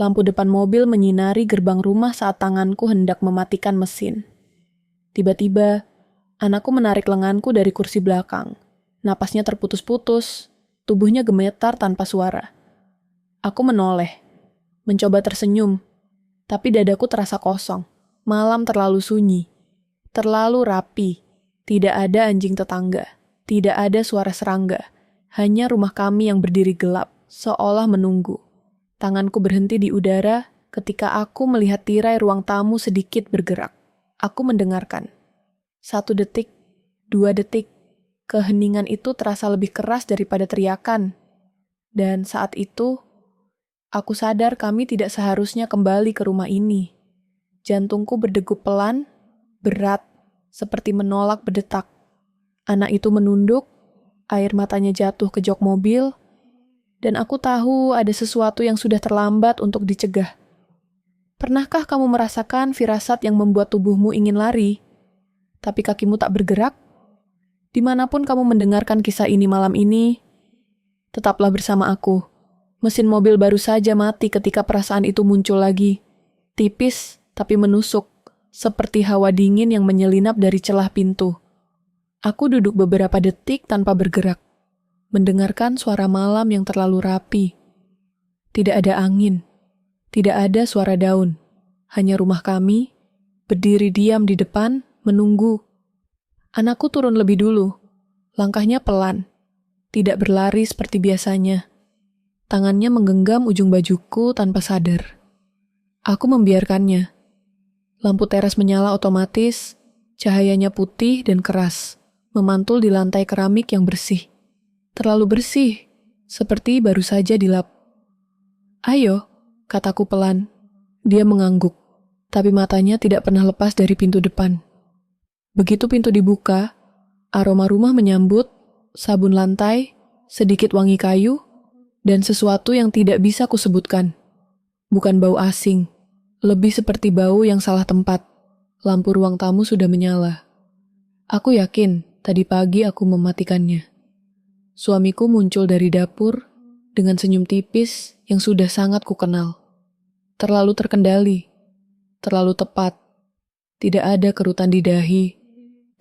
Lampu depan mobil menyinari gerbang rumah saat tanganku hendak mematikan mesin. Tiba-tiba, anakku menarik lenganku dari kursi belakang. Napasnya terputus-putus, tubuhnya gemetar tanpa suara. Aku menoleh, mencoba tersenyum, tapi dadaku terasa kosong. Malam terlalu sunyi, terlalu rapi. Tidak ada anjing tetangga, tidak ada suara serangga. Hanya rumah kami yang berdiri gelap, seolah menunggu. Tanganku berhenti di udara ketika aku melihat tirai ruang tamu sedikit bergerak. Aku mendengarkan. 1 detik, 2 detik. Keheningan itu terasa lebih keras daripada teriakan. Dan saat itu, aku sadar kami tidak seharusnya kembali ke rumah ini. Jantungku berdegup pelan, berat, seperti menolak berdetak. Anak itu menunduk, air matanya jatuh ke jok mobil, dan aku tahu ada sesuatu yang sudah terlambat untuk dicegah. Pernahkah kamu merasakan firasat yang membuat tubuhmu ingin lari, tapi kakimu tak bergerak? Dimanapun kamu mendengarkan kisah ini malam ini, tetaplah bersama aku. Mesin mobil baru saja mati ketika perasaan itu muncul lagi. Tipis, tapi menusuk, seperti hawa dingin yang menyelinap dari celah pintu. Aku duduk beberapa detik tanpa bergerak, mendengarkan suara malam yang terlalu rapi. Tidak ada angin, tidak ada suara daun, hanya rumah kami, berdiri diam di depan, menunggu. Anakku turun lebih dulu, langkahnya pelan, tidak berlari seperti biasanya. Tangannya menggenggam ujung bajuku tanpa sadar. Aku membiarkannya. Lampu teras menyala otomatis, cahayanya putih dan keras, memantul di lantai keramik yang bersih. Terlalu bersih, seperti baru saja dilap. "Ayo," kataku pelan. Dia mengangguk, tapi matanya tidak pernah lepas dari pintu depan. Begitu pintu dibuka, aroma rumah menyambut, sabun lantai, sedikit wangi kayu, dan sesuatu yang tidak bisa kusebutkan. Bukan bau asing, lebih seperti bau yang salah tempat. Lampu ruang tamu sudah menyala. Aku yakin tadi pagi aku mematikannya. Suamiku muncul dari dapur dengan senyum tipis yang sudah sangat kukenal. Terlalu terkendali, terlalu tepat. Tidak ada kerutan di dahi,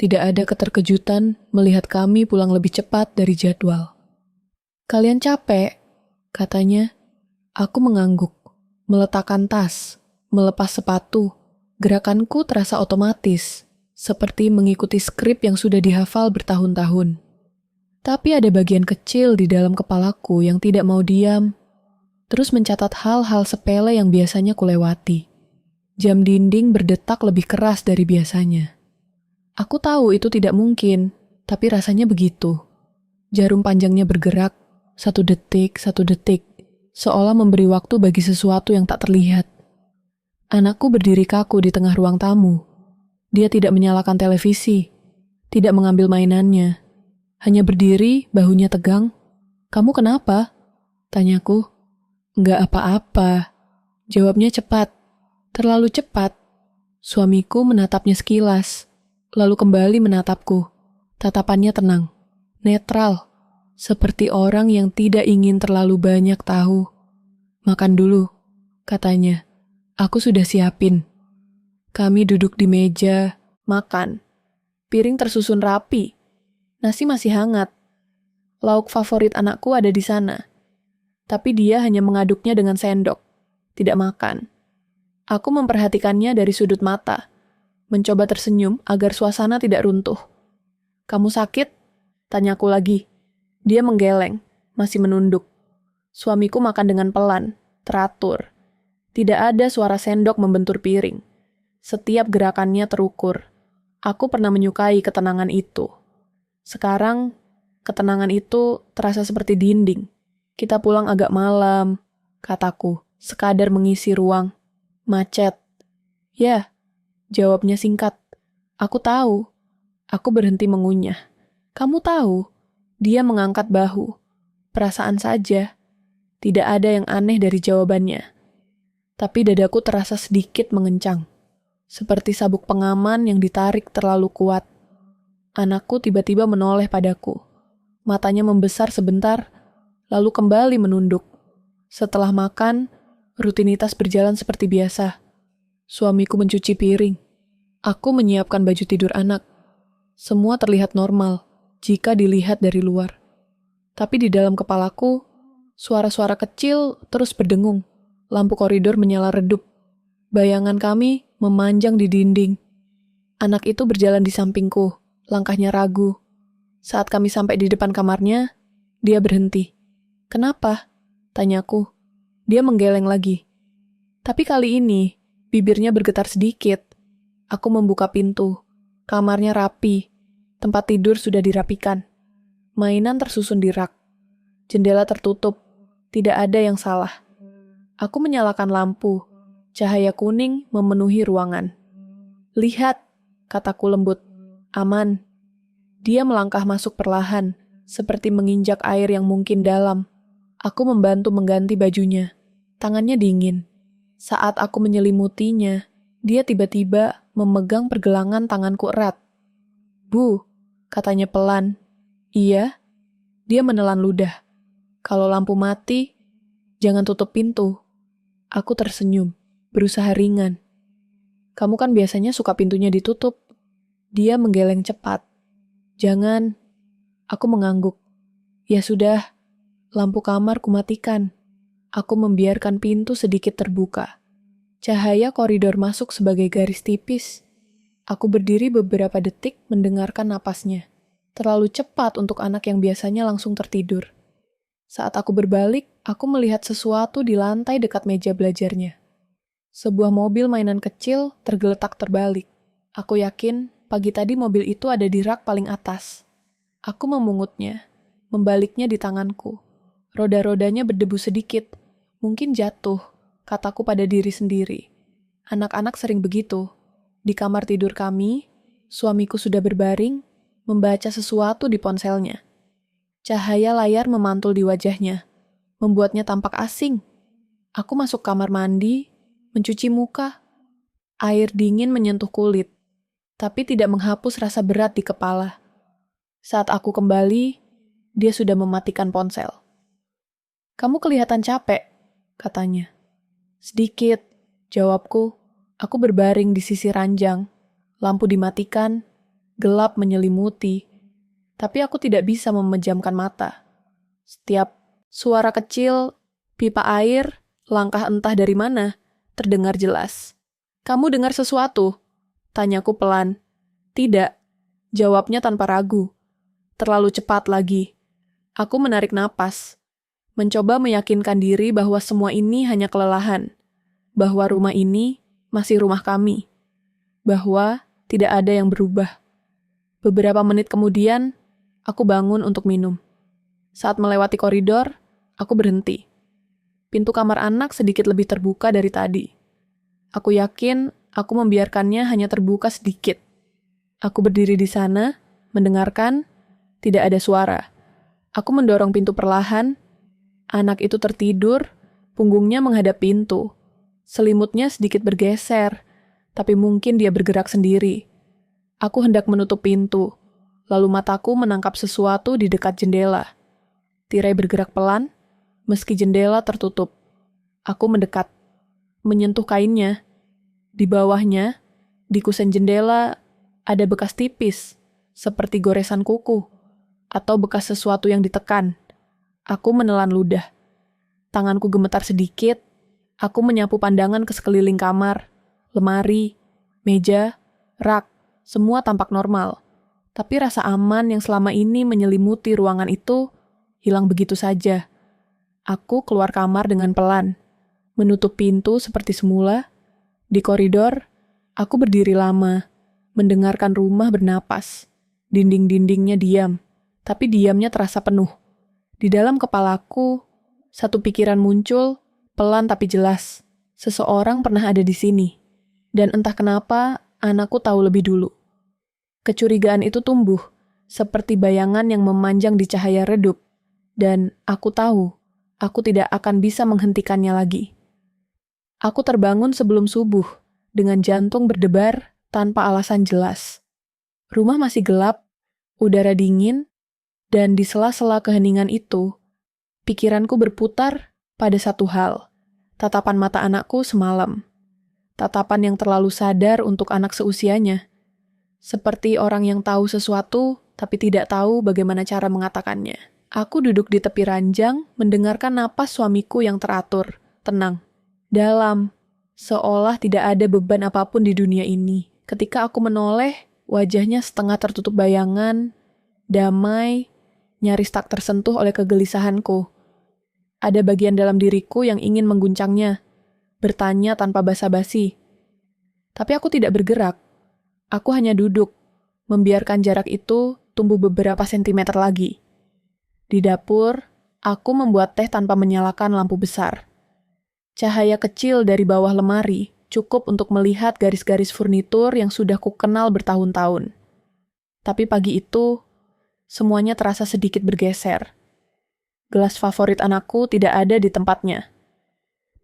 tidak ada keterkejutan melihat kami pulang lebih cepat dari jadwal. "Kalian capek?" katanya. Aku mengangguk, meletakkan tas, melepas sepatu. Gerakanku terasa otomatis, seperti mengikuti skrip yang sudah dihafal bertahun-tahun. Tapi ada bagian kecil di dalam kepalaku yang tidak mau diam, terus mencatat hal-hal sepele yang biasanya kulewati. Jam dinding berdetak lebih keras dari biasanya. Aku tahu itu tidak mungkin, tapi rasanya begitu. Jarum panjangnya bergerak, 1 detik, 1 detik, seolah memberi waktu bagi sesuatu yang tak terlihat. Anakku berdiri kaku di tengah ruang tamu. Dia tidak menyalakan televisi, tidak mengambil mainannya. Hanya berdiri, bahunya tegang. "Kamu kenapa?" tanyaku. "Nggak apa-apa." Jawabnya cepat, terlalu cepat. Suamiku menatapnya sekilas, lalu kembali menatapku. Tatapannya tenang, netral, seperti orang yang tidak ingin terlalu banyak tahu. "Makan dulu," katanya. "Aku sudah siapin." Kami duduk di meja, makan. Piring tersusun rapi. Nasi masih hangat. Lauk favorit anakku ada di sana. Tapi dia hanya mengaduknya dengan sendok, tidak makan. Aku memperhatikannya dari sudut mata, mencoba tersenyum agar suasana tidak runtuh. "Kamu sakit?" tanyaku lagi. Dia menggeleng, masih menunduk. Suamiku makan dengan pelan, teratur. Tidak ada suara sendok membentur piring. Setiap gerakannya terukur. Aku pernah menyukai ketenangan itu. Sekarang, ketenangan itu terasa seperti dinding. "Kita pulang agak malam," kataku, sekadar mengisi ruang. "Macet." "Ya," jawabnya singkat. "Aku tahu." Aku berhenti mengunyah. "Kamu tahu?" Dia mengangkat bahu. Perasaan saja. Tidak ada yang aneh dari jawabannya. Tapi dadaku terasa sedikit mengencang. Seperti sabuk pengaman yang ditarik terlalu kuat. Anakku tiba-tiba menoleh padaku. Matanya membesar sebentar, lalu kembali menunduk. Setelah makan, Rutinitas berjalan seperti biasa. Suamiku mencuci piring. Aku menyiapkan baju tidur anak. Semua terlihat normal jika dilihat dari luar. Tapi di dalam kepalaku, suara-suara kecil terus berdengung. Lampu koridor menyala redup. Bayangan kami memanjang di dinding. Anak itu berjalan di sampingku, langkahnya ragu. Saat kami sampai di depan kamarnya, dia berhenti. "Kenapa?" tanyaku. Dia menggeleng lagi. Tapi kali ini, bibirnya bergetar sedikit. Aku membuka pintu. Kamarnya rapi. Tempat tidur sudah dirapikan. Mainan tersusun di rak. Jendela tertutup. Tidak ada yang salah. Aku menyalakan lampu. Cahaya kuning memenuhi ruangan. "Lihat," kataku lembut. "Aman." Dia melangkah masuk perlahan, seperti menginjak air yang mungkin dalam. Aku membantu mengganti bajunya. Tangannya dingin. Saat aku menyelimutinya, dia tiba-tiba memegang pergelangan tanganku erat. "Bu," katanya pelan. "Iya?" Dia menelan ludah. "Kalau lampu mati, jangan tutup pintu." Aku tersenyum, berusaha ringan. "Kamu kan biasanya suka pintunya ditutup." Dia menggeleng cepat. "Jangan." Aku mengangguk. "Ya sudah, lampu kamar kumatikan." Aku membiarkan pintu sedikit terbuka. Cahaya koridor masuk sebagai garis tipis. Aku berdiri beberapa detik mendengarkan napasnya. Terlalu cepat untuk anak yang biasanya langsung tertidur. Saat aku berbalik, aku melihat sesuatu di lantai dekat meja belajarnya. Sebuah mobil mainan kecil tergeletak terbalik. Aku yakin pagi tadi mobil itu ada di rak paling atas. Aku memungutnya, membaliknya di tanganku. Roda-rodanya berdebu sedikit. Mungkin jatuh, kataku pada diri sendiri. Anak-anak sering begitu. Di kamar tidur kami, suamiku sudah berbaring, membaca sesuatu di ponselnya. Cahaya layar memantul di wajahnya, membuatnya tampak asing. Aku masuk kamar mandi, mencuci muka. Air dingin menyentuh kulit, tapi tidak menghapus rasa berat di kepala. Saat aku kembali, dia sudah mematikan ponsel. "Kamu kelihatan capek," katanya. "Sedikit," jawabku. Aku berbaring di sisi ranjang. Lampu dimatikan, gelap menyelimuti. Tapi aku tidak bisa memejamkan mata. Setiap suara kecil, pipa air, langkah entah dari mana, terdengar jelas. "Kamu dengar sesuatu?" tanyaku pelan. "Tidak," jawabnya tanpa ragu. Terlalu cepat lagi. Aku menarik napas. Mencoba meyakinkan diri bahwa semua ini hanya kelelahan. Bahwa rumah ini masih rumah kami. Bahwa tidak ada yang berubah. Beberapa menit kemudian, aku bangun untuk minum. Saat melewati koridor, aku berhenti. Pintu kamar anak sedikit lebih terbuka dari tadi. Aku yakin aku membiarkannya hanya terbuka sedikit. Aku berdiri di sana, mendengarkan, tidak ada suara. Aku mendorong pintu perlahan. Anak itu tertidur, punggungnya menghadap pintu. Selimutnya sedikit bergeser, tapi mungkin dia bergerak sendiri. Aku hendak menutup pintu, lalu mataku menangkap sesuatu di dekat jendela. Tirai bergerak pelan, meski jendela tertutup. Aku mendekat, menyentuh kainnya. Di bawahnya, di kusen jendela, ada bekas tipis, seperti goresan kuku, atau bekas sesuatu yang ditekan. Aku menelan ludah. Tanganku gemetar sedikit. Aku menyapu pandangan ke sekeliling kamar, lemari, meja, rak, semua tampak normal. Tapi rasa aman yang selama ini menyelimuti ruangan itu hilang begitu saja. Aku keluar kamar dengan pelan, menutup pintu seperti semula. Di koridor, aku berdiri lama, mendengarkan rumah bernapas. Dinding-dindingnya diam, tapi diamnya terasa penuh. Di dalam kepalaku, satu pikiran muncul, pelan tapi jelas. Seseorang pernah ada di sini. Dan entah kenapa, anakku tahu lebih dulu. Kecurigaan itu tumbuh, seperti bayangan yang memanjang di cahaya redup. Dan aku tahu, aku tidak akan bisa menghentikannya lagi. Aku terbangun sebelum subuh, dengan jantung berdebar tanpa alasan jelas. Rumah masih gelap, udara dingin, dan di sela-sela keheningan itu, pikiranku berputar pada satu hal. Tatapan mata anakku semalam. Tatapan yang terlalu sadar untuk anak seusianya. Seperti orang yang tahu sesuatu, tapi tidak tahu bagaimana cara mengatakannya. Aku duduk di tepi ranjang, mendengarkan napas suamiku yang teratur, tenang, dalam, seolah tidak ada beban apapun di dunia ini. Ketika aku menoleh, wajahnya setengah tertutup bayangan, damai, nyaris tak tersentuh oleh kegelisahanku. Ada bagian dalam diriku yang ingin mengguncangnya, bertanya tanpa basa-basi. Tapi aku tidak bergerak. Aku hanya duduk, membiarkan jarak itu tumbuh beberapa sentimeter lagi. Di dapur, aku membuat teh tanpa menyalakan lampu besar. Cahaya kecil dari bawah lemari cukup untuk melihat garis-garis furnitur yang sudah kukenal bertahun-tahun. Tapi pagi itu, semuanya terasa sedikit bergeser. Gelas favorit anakku tidak ada di tempatnya.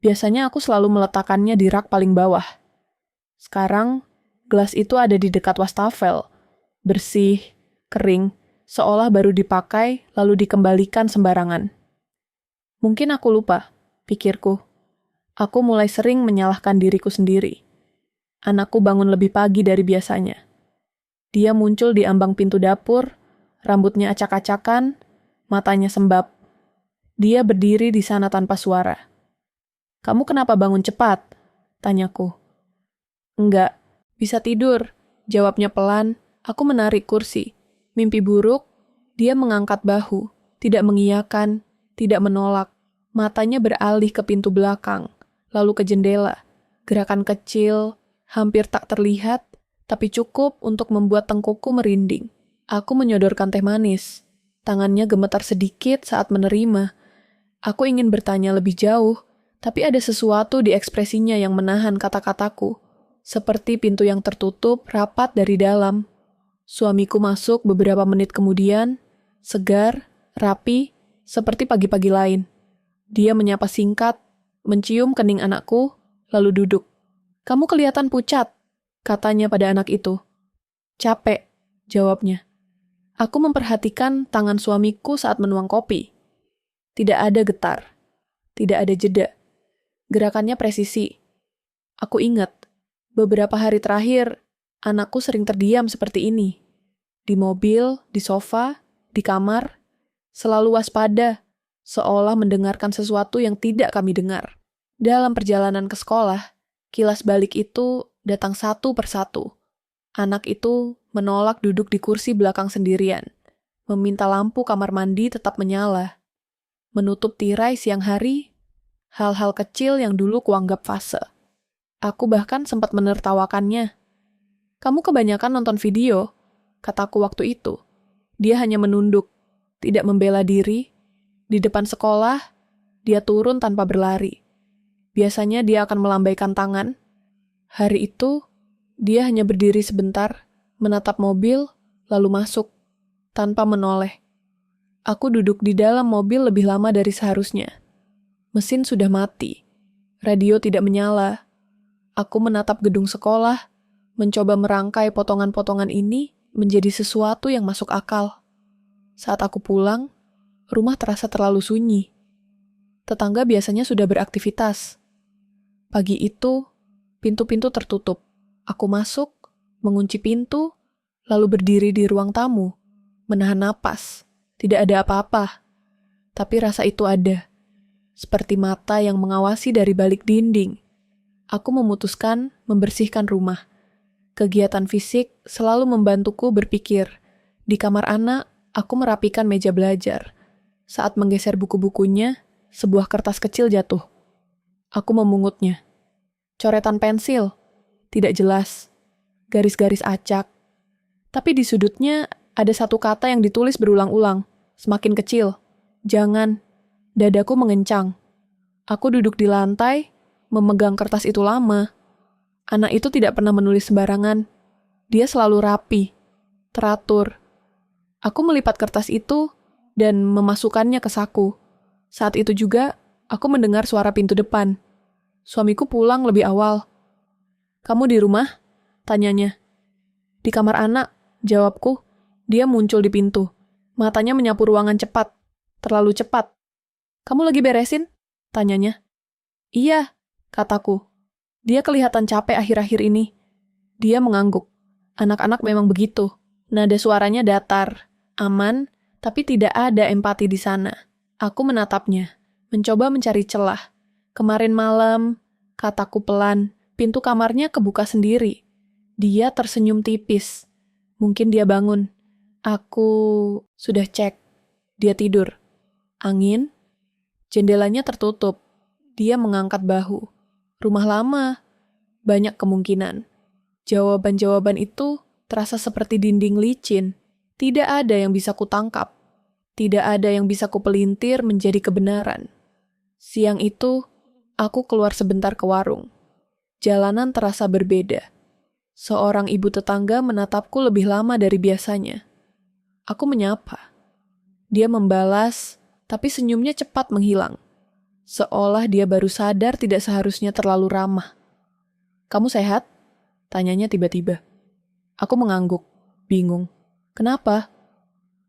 Biasanya aku selalu meletakkannya di rak paling bawah. Sekarang, gelas itu ada di dekat wastafel, bersih, kering, seolah baru dipakai lalu dikembalikan sembarangan. Mungkin aku lupa, pikirku. Aku mulai sering menyalahkan diriku sendiri. Anakku bangun lebih pagi dari biasanya. Dia muncul di ambang pintu dapur, rambutnya acak-acakan, matanya sembab. Dia berdiri di sana tanpa suara. "Kamu kenapa bangun cepat?" tanyaku. "Enggak, bisa tidur," jawabnya pelan. Aku menarik kursi. Mimpi buruk, dia mengangkat bahu, tidak mengiyakan, tidak menolak. Matanya beralih ke pintu belakang, lalu ke jendela. Gerakan kecil, hampir tak terlihat, tapi cukup untuk membuat tengkukku merinding. Aku menyodorkan teh manis. Tangannya gemetar sedikit saat menerima. Aku ingin bertanya lebih jauh, tapi ada sesuatu di ekspresinya yang menahan kata-kataku. Seperti pintu yang tertutup rapat dari dalam. Suamiku masuk beberapa menit kemudian, segar, rapi, seperti pagi-pagi lain. Dia menyapa singkat, mencium kening anakku, lalu duduk. "Kamu kelihatan pucat," katanya pada anak itu. "Capek," jawabnya. Aku memperhatikan tangan suamiku saat menuang kopi. Tidak ada getar, tidak ada jeda. Gerakannya presisi. Aku ingat, beberapa hari terakhir, anakku sering terdiam seperti ini. Di mobil, di sofa, di kamar, selalu waspada, seolah mendengarkan sesuatu yang tidak kami dengar. Dalam perjalanan ke sekolah, kilas balik itu datang satu persatu. Anak itu menolak duduk di kursi belakang sendirian, meminta lampu kamar mandi tetap menyala, menutup tirai siang hari, hal-hal kecil yang dulu kuanggap fase. Aku bahkan sempat menertawakannya. "Kamu kebanyakan nonton video," kataku waktu itu. Dia hanya menunduk, tidak membela diri. Di depan sekolah, dia turun tanpa berlari. Biasanya dia akan melambaikan tangan. Hari itu, dia hanya berdiri sebentar, menatap mobil, lalu masuk, tanpa menoleh. Aku duduk di dalam mobil lebih lama dari seharusnya. Mesin sudah mati. Radio tidak menyala. Aku menatap gedung sekolah, mencoba merangkai potongan-potongan ini menjadi sesuatu yang masuk akal. Saat aku pulang, rumah terasa terlalu sunyi. Tetangga biasanya sudah beraktivitas. Pagi itu, pintu-pintu tertutup. Aku masuk, mengunci pintu, lalu berdiri di ruang tamu, menahan napas. Tidak ada apa-apa, tapi rasa itu ada. Seperti mata yang mengawasi dari balik dinding. Aku memutuskan membersihkan rumah. Kegiatan fisik selalu membantuku berpikir. Di kamar anak, aku merapikan meja belajar. Saat menggeser buku-bukunya, sebuah kertas kecil jatuh. Aku memungutnya. Coretan pensil, tidak jelas. Garis-garis acak. Tapi di sudutnya ada satu kata yang ditulis berulang-ulang, semakin kecil. "Jangan." Dadaku mengencang. Aku duduk di lantai, memegang kertas itu lama. Anak itu tidak pernah menulis sembarangan. Dia selalu rapi, teratur. Aku melipat kertas itu dan memasukkannya ke saku. Saat itu juga, aku mendengar suara pintu depan. Suamiku pulang lebih awal. "Kamu di rumah?" tanyanya. "Di kamar anak," jawabku. Dia muncul di pintu. Matanya menyapu ruangan cepat. Terlalu cepat. "Kamu lagi beresin?" tanyanya. Iya, kataku. Dia kelihatan capek akhir-akhir ini. Dia mengangguk. Anak-anak memang begitu. Nada suaranya datar, aman, tapi tidak ada empati di sana. Aku menatapnya, mencoba mencari celah. Kemarin malam, kataku pelan, pintu kamarnya kebuka sendiri. Dia tersenyum tipis. Mungkin dia bangun. Aku sudah cek. Dia tidur. Angin, jendelanya tertutup. Dia mengangkat bahu. Rumah lama, banyak kemungkinan. Jawaban-jawaban itu terasa seperti dinding licin. Tidak ada yang bisa kutangkap. Tidak ada yang bisa kupelintir menjadi kebenaran. Siang itu, aku keluar sebentar ke warung. Jalanan terasa berbeda. Seorang ibu tetangga menatapku lebih lama dari biasanya. Aku menyapa. Dia membalas, tapi senyumnya cepat menghilang. Seolah dia baru sadar tidak seharusnya terlalu ramah. "Kamu sehat?" tanyanya tiba-tiba. Aku mengangguk, bingung. "Kenapa?"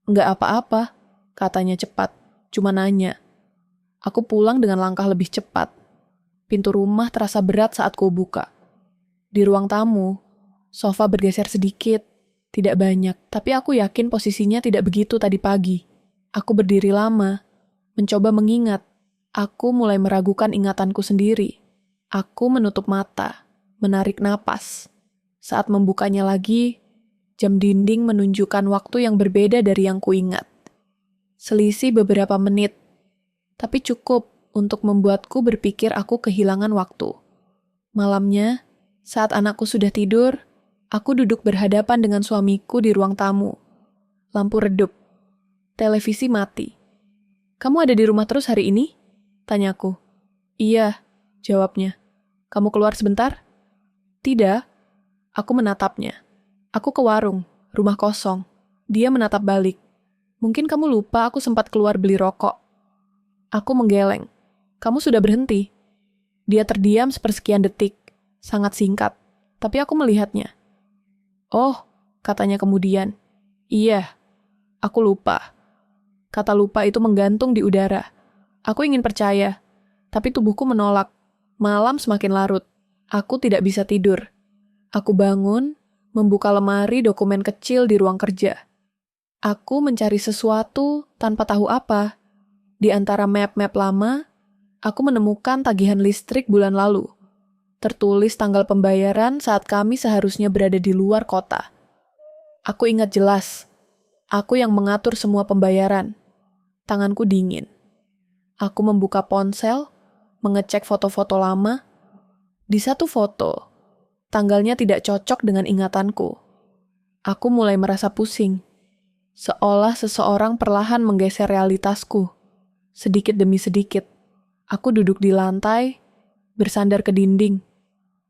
"Enggak apa-apa," katanya cepat. "Cuma nanya." Aku pulang dengan langkah lebih cepat. Pintu rumah terasa berat saat ku buka. Di ruang tamu, sofa bergeser sedikit. Tidak banyak, tapi aku yakin posisinya tidak begitu tadi pagi. Aku berdiri lama, mencoba mengingat. Aku mulai meragukan ingatanku sendiri. Aku menutup mata, menarik napas. Saat membukanya lagi, jam dinding menunjukkan waktu yang berbeda dari yang kuingat. Selisih beberapa menit, tapi cukup untuk membuatku berpikir aku kehilangan waktu. Malamnya, saat anakku sudah tidur, aku duduk berhadapan dengan suamiku di ruang tamu. Lampu redup. Televisi mati. "Kamu ada di rumah terus hari ini?" tanyaku. "Iya," jawabnya. "Kamu keluar sebentar?" "Tidak." Aku menatapnya. "Aku ke warung, rumah kosong." Dia menatap balik. "Mungkin kamu lupa aku sempat keluar beli rokok." Aku menggeleng. "Kamu sudah berhenti?" Dia terdiam sepersekian detik, sangat singkat, tapi aku melihatnya. "Oh," katanya kemudian. "Iya, aku lupa." Kata lupa itu menggantung di udara. Aku ingin percaya, tapi tubuhku menolak. Malam semakin larut. Aku tidak bisa tidur. Aku bangun, membuka lemari dokumen kecil di ruang kerja. Aku mencari sesuatu tanpa tahu apa. Di antara map-map lama, aku menemukan tagihan listrik bulan lalu. Tertulis tanggal pembayaran saat kami seharusnya berada di luar kota. Aku ingat jelas. Aku yang mengatur semua pembayaran. Tanganku dingin. Aku membuka ponsel, mengecek foto-foto lama. Di satu foto, tanggalnya tidak cocok dengan ingatanku. Aku mulai merasa pusing. Seolah seseorang perlahan menggeser realitasku. Sedikit demi sedikit. Aku duduk di lantai, bersandar ke dinding.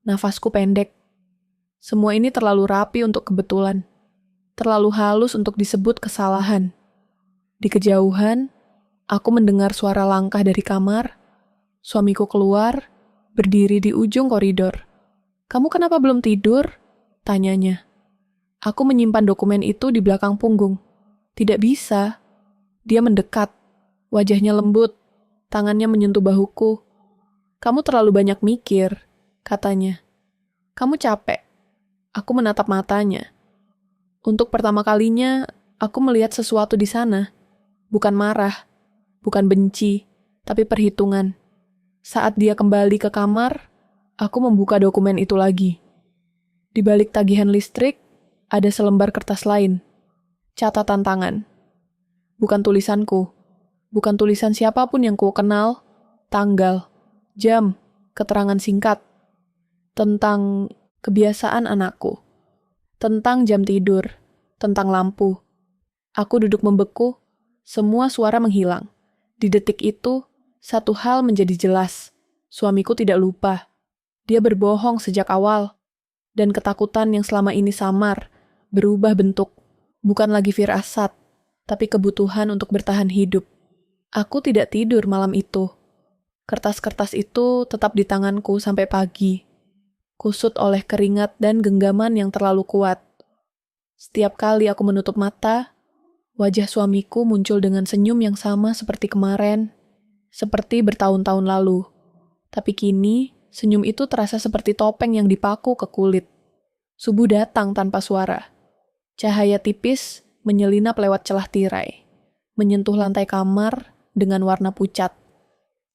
Nafasku pendek. Semua ini terlalu rapi untuk kebetulan. Terlalu halus untuk disebut kesalahan. Di kejauhan, aku mendengar suara langkah dari kamar. Suamiku keluar, berdiri di ujung koridor. "Kamu kenapa belum tidur?" tanyanya. Aku menyimpan dokumen itu di belakang punggung. Tidak bisa. Dia mendekat. Wajahnya lembut. Tangannya menyentuh bahuku. "Kamu terlalu banyak mikir," katanya. "Kamu capek." Aku menatap matanya. Untuk pertama kalinya, aku melihat sesuatu di sana. Bukan marah, bukan benci, tapi perhitungan. Saat dia kembali ke kamar, aku membuka dokumen itu lagi. Di balik tagihan listrik, ada selembar kertas lain. Catatan tangan. Bukan tulisanku. Bukan tulisan siapapun yang ku kenal. Tanggal, jam, keterangan singkat. Tentang kebiasaan anakku. Tentang jam tidur. Tentang lampu. Aku duduk membeku. Semua suara menghilang. Di detik itu, satu hal menjadi jelas. Suamiku tidak lupa. Dia berbohong sejak awal. Dan ketakutan yang selama ini samar, berubah bentuk. Bukan lagi firasat, tapi kebutuhan untuk bertahan hidup. Aku tidak tidur malam itu. Kertas-kertas itu tetap di tanganku sampai pagi. Kusut oleh keringat dan genggaman yang terlalu kuat. Setiap kali aku menutup mata, wajah suamiku muncul dengan senyum yang sama seperti kemarin, seperti bertahun-tahun lalu. Tapi kini, senyum itu terasa seperti topeng yang dipaku ke kulit. Subuh datang tanpa suara. Cahaya tipis menyelinap lewat celah tirai, menyentuh lantai kamar dengan warna pucat.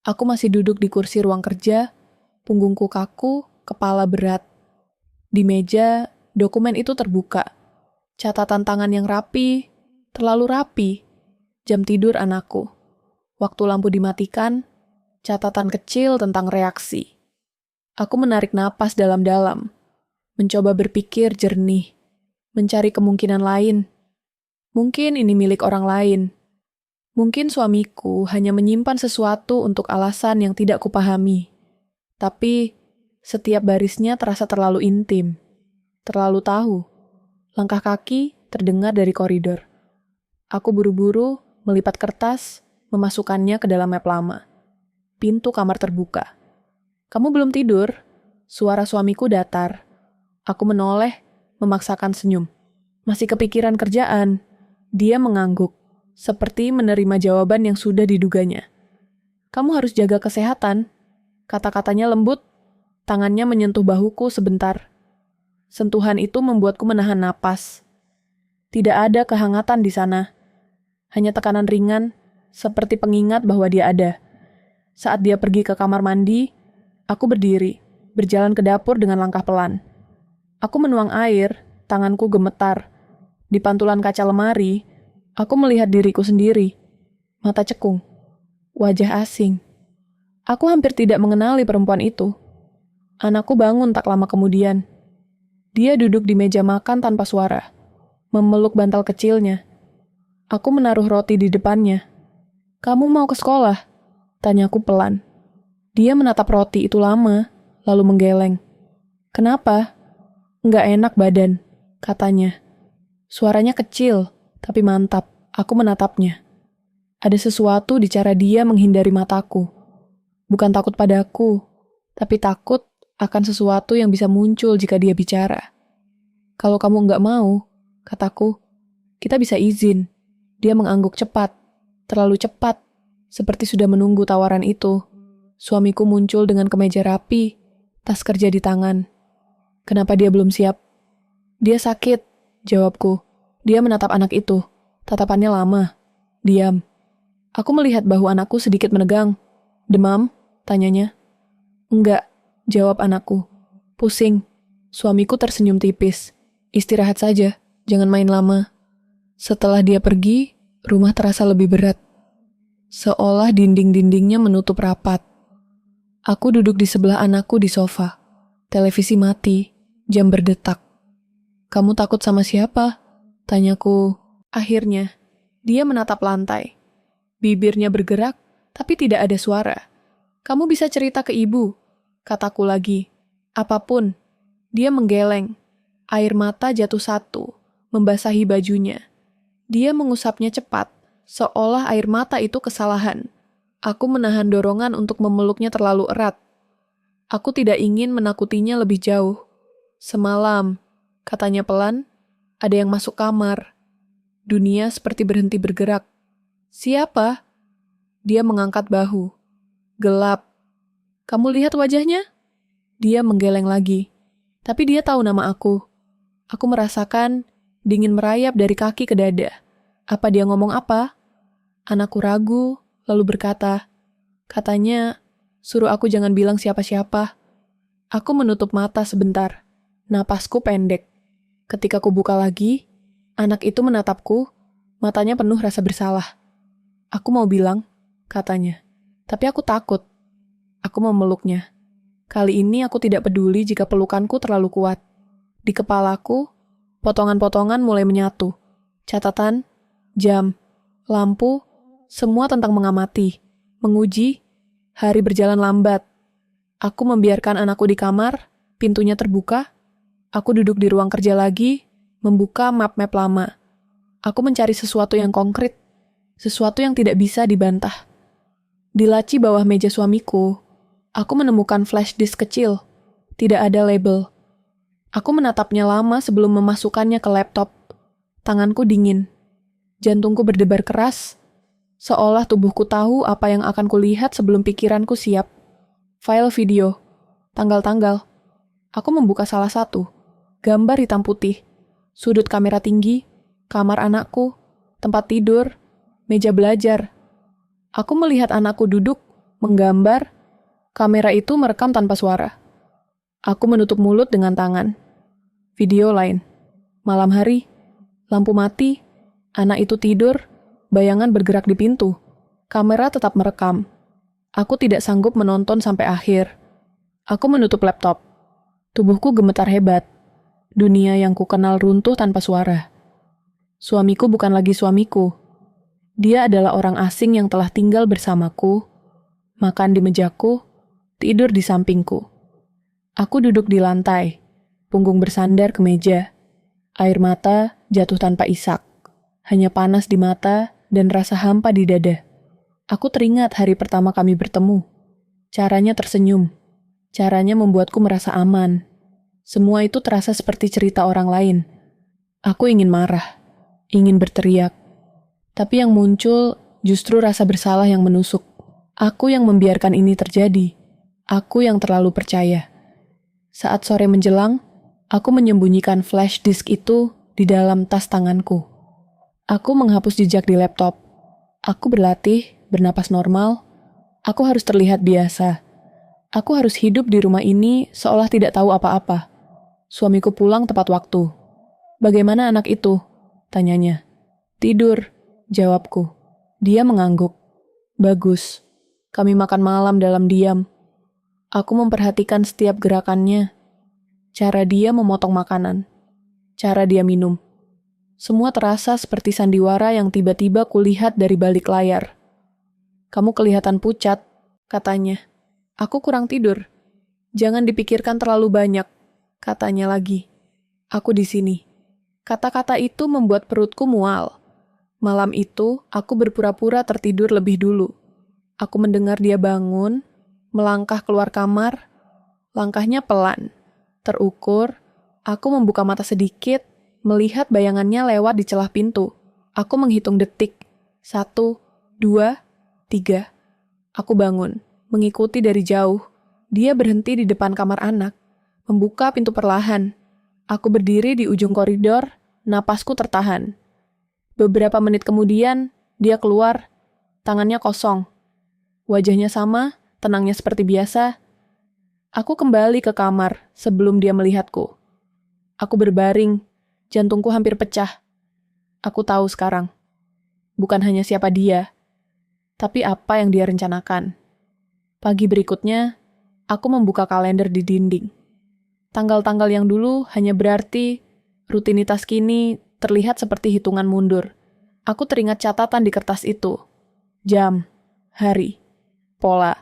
Aku masih duduk di kursi ruang kerja, punggungku kaku, kepala berat. Di meja, dokumen itu terbuka. Catatan tangan yang rapi, terlalu rapi. Jam tidur anakku. Waktu lampu dimatikan, catatan kecil tentang reaksi. Aku menarik napas dalam-dalam, mencoba berpikir jernih, mencari kemungkinan lain. Mungkin ini milik orang lain. Mungkin suamiku hanya menyimpan sesuatu untuk alasan yang tidak kupahami. Tapi setiap barisnya terasa terlalu intim, terlalu tahu. Langkah kaki terdengar dari koridor. Aku buru-buru melipat kertas, memasukkannya ke dalam map lama. Pintu kamar terbuka. "Kamu belum tidur?" Suara suamiku datar. Aku menoleh, memaksakan senyum. Masih kepikiran kerjaan. Dia mengangguk, seperti menerima jawaban yang sudah diduganya. "Kamu harus jaga kesehatan." Kata-katanya lembut, tangannya menyentuh bahuku sebentar. Sentuhan itu membuatku menahan napas. Tidak ada kehangatan di sana. Hanya tekanan ringan, seperti pengingat bahwa dia ada. Saat dia pergi ke kamar mandi, aku berdiri, berjalan ke dapur dengan langkah pelan. Aku menuang air, tanganku gemetar. Di pantulan kaca lemari, aku melihat diriku sendiri. Mata cekung. Wajah asing. Aku hampir tidak mengenali perempuan itu. Anakku bangun tak lama kemudian. Dia duduk di meja makan tanpa suara, memeluk bantal kecilnya. Aku menaruh roti di depannya. "Kamu mau ke sekolah?" Tanyaku pelan. Dia menatap roti itu lama, lalu menggeleng. "Kenapa?" "Nggak enak badan," katanya. Suaranya kecil, tapi mantap. Aku menatapnya. Ada sesuatu di cara dia menghindari mataku. Bukan takut padaku, tapi takut akan sesuatu yang bisa muncul jika dia bicara. "Kalau kamu nggak mau," kataku, "kita bisa izin." Dia mengangguk cepat, terlalu cepat, seperti sudah menunggu tawaran itu. Suamiku muncul dengan kemeja rapi, tas kerja di tangan. Kenapa dia belum siap? "Dia sakit," jawabku. Dia menatap anak itu. Tatapannya lama. Diam. Aku melihat bahu anakku sedikit menegang. "Demam?" tanyanya. "Enggak," jawab anakku. "Pusing." Suamiku tersenyum tipis. "Istirahat saja, jangan main lama." Setelah dia pergi, rumah terasa lebih berat. Seolah dinding-dindingnya menutup rapat. Aku duduk di sebelah anakku di sofa. Televisi mati, jam berdetak. "Kamu takut sama siapa?" tanyaku. Akhirnya, dia menatap lantai. Bibirnya bergerak, tapi tidak ada suara. "Kamu bisa cerita ke ibu," kataku lagi. "Apapun." Dia menggeleng. Air mata jatuh satu, membasahi bajunya. Dia mengusapnya cepat, seolah air mata itu kesalahan. Aku menahan dorongan untuk memeluknya terlalu erat. Aku tidak ingin menakutinya lebih jauh. "Semalam," katanya pelan, "ada yang masuk kamar." Dunia seperti berhenti bergerak. "Siapa?" Dia mengangkat bahu. "Gelap." "Kamu lihat wajahnya?" Dia menggeleng lagi. Tapi dia tahu nama aku. Aku merasakan dingin merayap dari kaki ke dada. Apa dia ngomong apa? Anakku ragu, lalu berkata, katanya, suruh aku jangan bilang siapa-siapa. Aku menutup mata sebentar. Napasku pendek. Ketika ku buka lagi, anak itu menatapku, matanya penuh rasa bersalah. "Aku mau bilang," katanya. "Tapi aku takut." Aku memeluknya. Kali ini aku tidak peduli jika pelukanku terlalu kuat. Di kepalaku, potongan-potongan mulai menyatu. Catatan, jam, lampu, semua tentang mengamati, menguji, hari berjalan lambat. Aku membiarkan anakku di kamar, pintunya terbuka. Aku duduk di ruang kerja lagi, membuka map-map lama. Aku mencari sesuatu yang konkret, sesuatu yang tidak bisa dibantah. Di laci bawah meja suamiku, aku menemukan flash disk kecil, tidak ada label. Aku menatapnya lama sebelum memasukkannya ke laptop. Tanganku dingin. Jantungku berdebar keras, seolah tubuhku tahu apa yang akan kulihat sebelum pikiranku siap. File video, tanggal-tanggal. Aku membuka salah satu. Gambar hitam putih, sudut kamera tinggi, kamar anakku, tempat tidur, meja belajar. Aku melihat anakku duduk, menggambar. Kamera itu merekam tanpa suara. Aku menutup mulut dengan tangan. Video lain. Malam hari, lampu mati, anak itu tidur, bayangan bergerak di pintu. Kamera tetap merekam. Aku tidak sanggup menonton sampai akhir. Aku menutup laptop. Tubuhku gemetar hebat. Dunia yang kukenal runtuh tanpa suara. Suamiku bukan lagi suamiku. Dia adalah orang asing yang telah tinggal bersamaku, makan di mejaku, tidur di sampingku. Aku duduk di lantai, punggung bersandar ke meja. Air mata jatuh tanpa isak. Hanya panas di mata dan rasa hampa di dada. Aku teringat hari pertama kami bertemu. Caranya tersenyum. Caranya membuatku merasa aman. Semua itu terasa seperti cerita orang lain. Aku ingin marah, ingin berteriak. Tapi yang muncul justru rasa bersalah yang menusuk. Aku yang membiarkan ini terjadi. Aku yang terlalu percaya. Saat sore menjelang, aku menyembunyikan flash disk itu di dalam tas tanganku. Aku menghapus jejak di laptop. Aku berlatih, bernapas normal. Aku harus terlihat biasa. Aku harus hidup di rumah ini seolah tidak tahu apa-apa. Suamiku pulang tepat waktu. Bagaimana anak itu? Tanyanya. Tidur, jawabku. Dia mengangguk. Bagus. Kami makan malam dalam diam. Aku memperhatikan setiap gerakannya. Cara dia memotong makanan. Cara dia minum. Semua terasa seperti sandiwara yang tiba-tiba kulihat dari balik layar. Kamu kelihatan pucat, katanya. Aku kurang tidur. Jangan dipikirkan terlalu banyak, katanya lagi. Aku di sini. Kata-kata itu membuat perutku mual. Malam itu, aku berpura-pura tertidur lebih dulu. Aku mendengar dia bangun, melangkah keluar kamar. Langkahnya pelan, terukur. Aku membuka mata sedikit, melihat bayangannya lewat di celah pintu. Aku menghitung detik. 1, 2, 3. Aku bangun, mengikuti dari jauh. Dia berhenti di depan kamar anak, membuka pintu perlahan. Aku berdiri di ujung koridor, napasku tertahan. Beberapa menit kemudian, dia keluar, tangannya kosong. Wajahnya sama, tenangnya seperti biasa. Aku kembali ke kamar sebelum dia melihatku. Aku berbaring, jantungku hampir pecah. Aku tahu sekarang. Bukan hanya siapa dia, tapi apa yang dia rencanakan. Pagi berikutnya, aku membuka kalender di dinding. Tanggal-tanggal yang dulu hanya berarti rutinitas kini terlihat seperti hitungan mundur. Aku teringat catatan di kertas itu. Jam, hari, pola.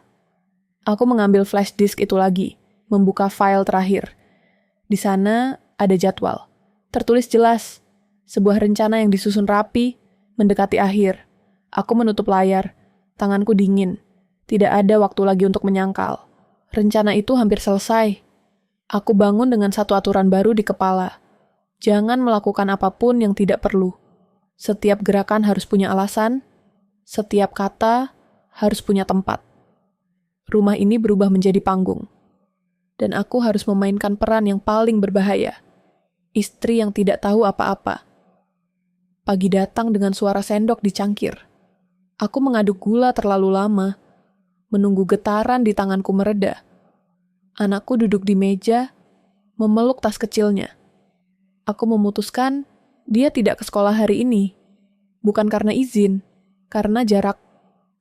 Aku mengambil flash disk itu lagi, membuka file terakhir. Di sana ada jadwal. Tertulis jelas, sebuah rencana yang disusun rapi, mendekati akhir. Aku menutup layar, tanganku dingin. Tidak ada waktu lagi untuk menyangkal. Rencana itu hampir selesai. Aku bangun dengan satu aturan baru di kepala. Jangan melakukan apapun yang tidak perlu. Setiap gerakan harus punya alasan. Setiap kata harus punya tempat. Rumah ini berubah menjadi panggung. Dan aku harus memainkan peran yang paling berbahaya. Istri yang tidak tahu apa-apa. Pagi datang dengan suara sendok di cangkir. Aku mengaduk gula terlalu lama. Menunggu getaran di tanganku mereda. Anakku duduk di meja, memeluk tas kecilnya. Aku memutuskan dia tidak ke sekolah hari ini. Bukan karena izin, karena jarak.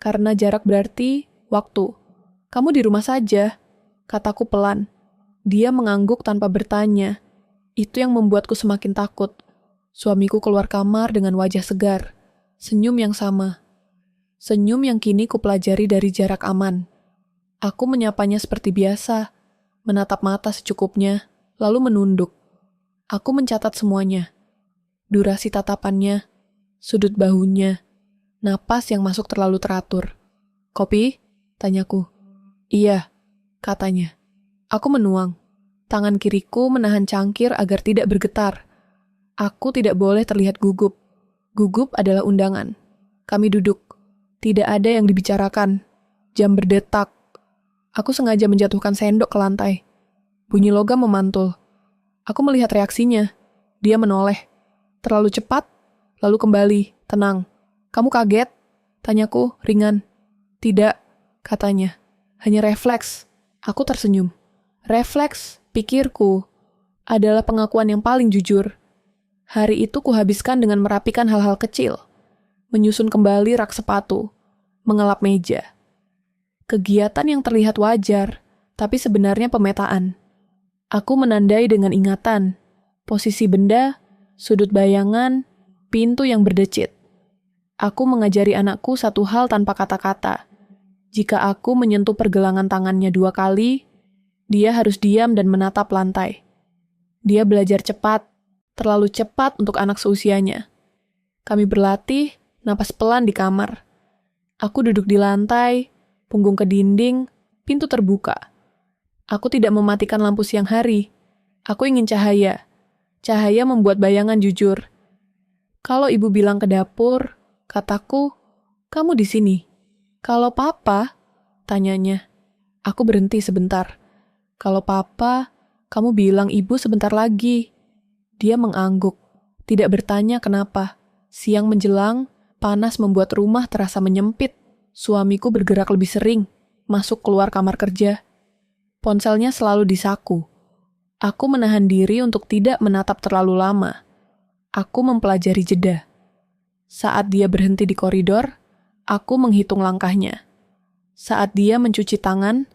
Karena jarak berarti waktu. Kamu di rumah saja, kataku pelan. Dia mengangguk tanpa bertanya. Itu yang membuatku semakin takut. Suamiku keluar kamar dengan wajah segar. Senyum yang sama. Senyum yang kini kupelajari dari jarak aman. Aku menyapanya seperti biasa, menatap mata secukupnya, lalu menunduk. Aku mencatat semuanya. Durasi tatapannya, sudut bahunya, napas yang masuk terlalu teratur. Kopi? Tanyaku. Iya, katanya. Aku menuang. Tangan kiriku menahan cangkir agar tidak bergetar. Aku tidak boleh terlihat gugup. Gugup adalah undangan. Kami duduk. Tidak ada yang dibicarakan. Jam berdetak. Aku sengaja menjatuhkan sendok ke lantai. Bunyi logam memantul. Aku melihat reaksinya. Dia menoleh. Terlalu cepat, lalu kembali, tenang. Kamu kaget? Tanyaku, ringan. Tidak, katanya. Hanya refleks. Aku tersenyum. Refleks, pikirku, adalah pengakuan yang paling jujur. Hari itu kuhabiskan dengan merapikan hal-hal kecil. Menyusun kembali rak sepatu. Mengelap meja. Kegiatan yang terlihat wajar, tapi sebenarnya pemetaan. Aku menandai dengan ingatan. Posisi benda, sudut bayangan, pintu yang berdecit. Aku mengajari anakku satu hal tanpa kata-kata. Jika aku menyentuh pergelangan tangannya 2 kali, dia harus diam dan menatap lantai. Dia belajar cepat, terlalu cepat untuk anak seusianya. Kami berlatih, napas pelan di kamar. Aku duduk di lantai, punggung ke dinding, pintu terbuka. Aku tidak mematikan lampu siang hari. Aku ingin cahaya. Cahaya membuat bayangan jujur. Kalau ibu bilang ke dapur, kataku, kamu di sini. Kalau papa, tanyanya. Aku berhenti sebentar. Kalau papa, kamu bilang ibu sebentar lagi. Dia mengangguk, tidak bertanya kenapa. Siang menjelang, panas membuat rumah terasa menyempit. Suamiku bergerak lebih sering, masuk keluar kamar kerja. Ponselnya selalu di saku. Aku menahan diri untuk tidak menatap terlalu lama. Aku mempelajari jeda. Saat dia berhenti di koridor, aku menghitung langkahnya. Saat dia mencuci tangan,